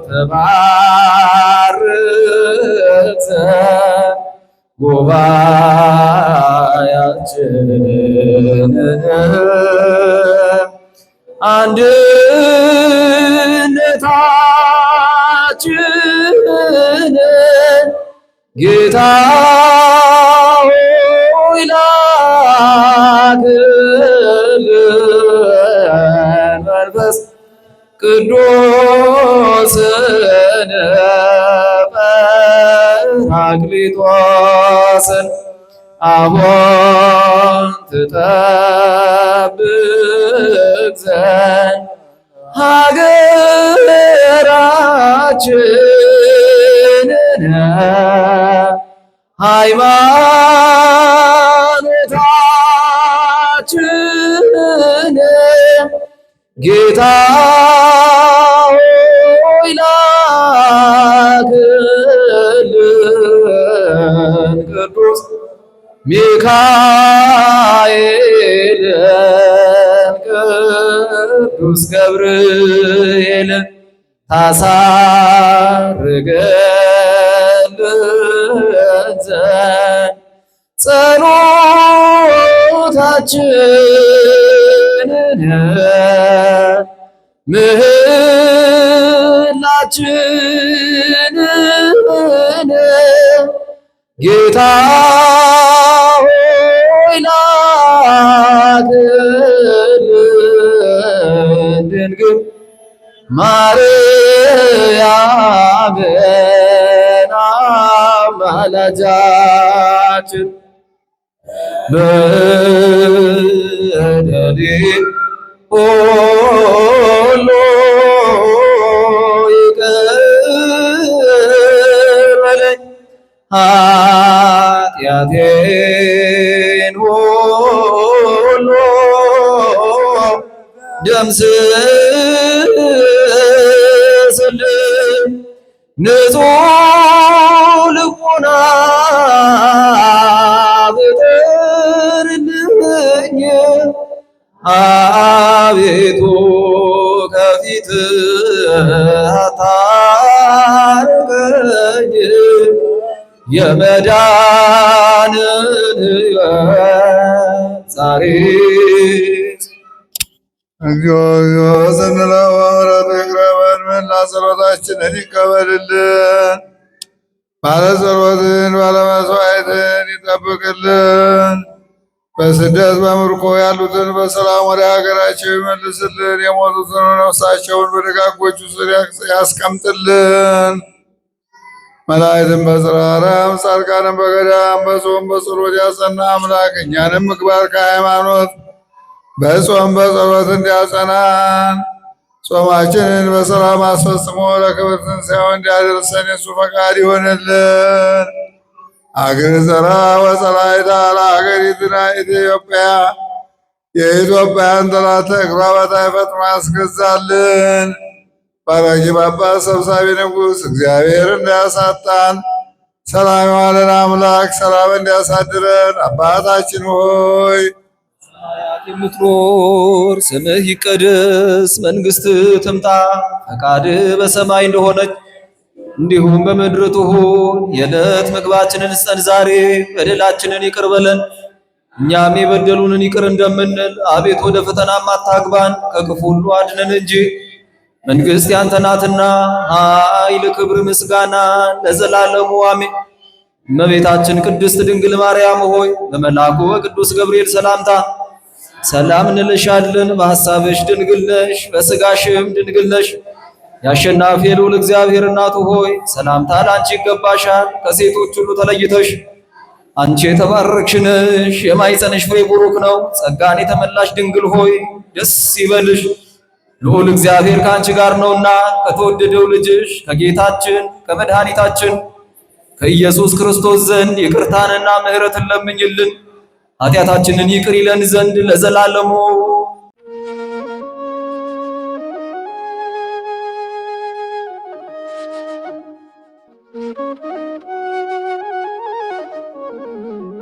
ተባርክ ጉባኤያችንን አንድነታችንን ጌታ ሆይ ላክልን መንፈስ ቅዱስን ጰራቅሊጦስን አሁን ትጠብቅ ዘንድ ሀገራችንን ሃይማኖታችንን ጌታ ሆይ ላክልን ቅዱስ ሚካኤልን ቅዱስ ገብርኤልን ታሳርገን ዘንድ ጸሎታችንን ምህላችንን ጌታ ሆይ ላክልን ድንግል ማርያምን አማላጃችን በደሌ ሁሉ ይቅር በለኝ ኃጢአቴን ሁሉ ደምስስልኝ ንጹሕ ልቡና ፍጠርልኝ አቤቱ ከፊትህ አታርቀኝ የመዳንን ሕይወት ዛሬ እግዚኦ እግዚኦ ስንለው በምሕረቱ ይቅረበን፣ መላ ጸሎታችንን ይቀበልልን፣ ባለ ጸሎትን ባለ መስዋዕትን ይጠብቅልን፣ በስደት በምርኮ ያሉትን በሰላም ወደ ሀገራቸው ይመልስልን፣ የሞቱትን ነፍሳቸውን በደጋጎቹ ስር ያስቀምጥልን። መላእክትን በጽርሐ አርያም ጻድቃንን በገዳም በጾም በጸሎት ያጸና አምላክ እኛንም ምግባር ከሃይማኖት በጾም በጸሎት እንዲያጸናን ጾማችንን በሰላም አስፈጽሞ ለክብር ትንሣኤው እንዲያደርሰን የእሱ ፈቃድ ይሆንልን። አገር ዘራ ወጸላይታ ለአገሪቱና ኢትዮጵያ የኢትዮጵያን ጠላት እግሯ በታይ ፈጥኖ ያስገዛልን። ባራኪ ጳጳስ ሰብሳቢ ንጉሥ እግዚአብሔር እንዳያሳጣን ሰላም የዋለን አምላክ ሰላም እንዲያሳድረን አባታችን ሆይ የምትኖር ስምህ ይቀደስ፣ መንግሥትህ ትምጣ፣ ፈቃድህ በሰማይ እንደሆነች እንዲሁም በምድር ትሁን። የዕለት ምግባችንን ስጠን ዛሬ፣ በደላችንን ይቅር በለን እኛም የበደሉንን ይቅር እንደምንል፣ አቤት ወደ ፈተናም አታግባን ከክፉ ሁሉ አድነን እንጂ መንግሥት ያንተ ናትና ኃይል፣ ክብር፣ ምስጋና ለዘላለሙ አሜን። እመቤታችን ቅድስት ድንግል ማርያም ሆይ በመልአኩ በቅዱስ ገብርኤል ሰላምታ ሰላም እንልሻለን። በሐሳብሽ ድንግል ነሽ፣ በሥጋሽም ድንግል ነሽ። የአሸናፊ ልዑል እግዚአብሔር እናቱ ሆይ ሰላምታ ለአንቺ ይገባሻል። ከሴቶች ሁሉ ተለይተሽ አንቺ የተባረክሽ ነሽ፣ የማኅፀንሽ ፍሬ ቡሩክ ነው። ጸጋን የተመላሽ ድንግል ሆይ ደስ ይበልሽ፣ ልዑል እግዚአብሔር ከአንቺ ጋር ነውና ከተወደደው ልጅሽ ከጌታችን ከመድኃኒታችን ከኢየሱስ ክርስቶስ ዘንድ ይቅርታንና ምሕረትን ለምኝልን ኃጢአታችንን ይቅር ይለን ዘንድ ለዘላለሙ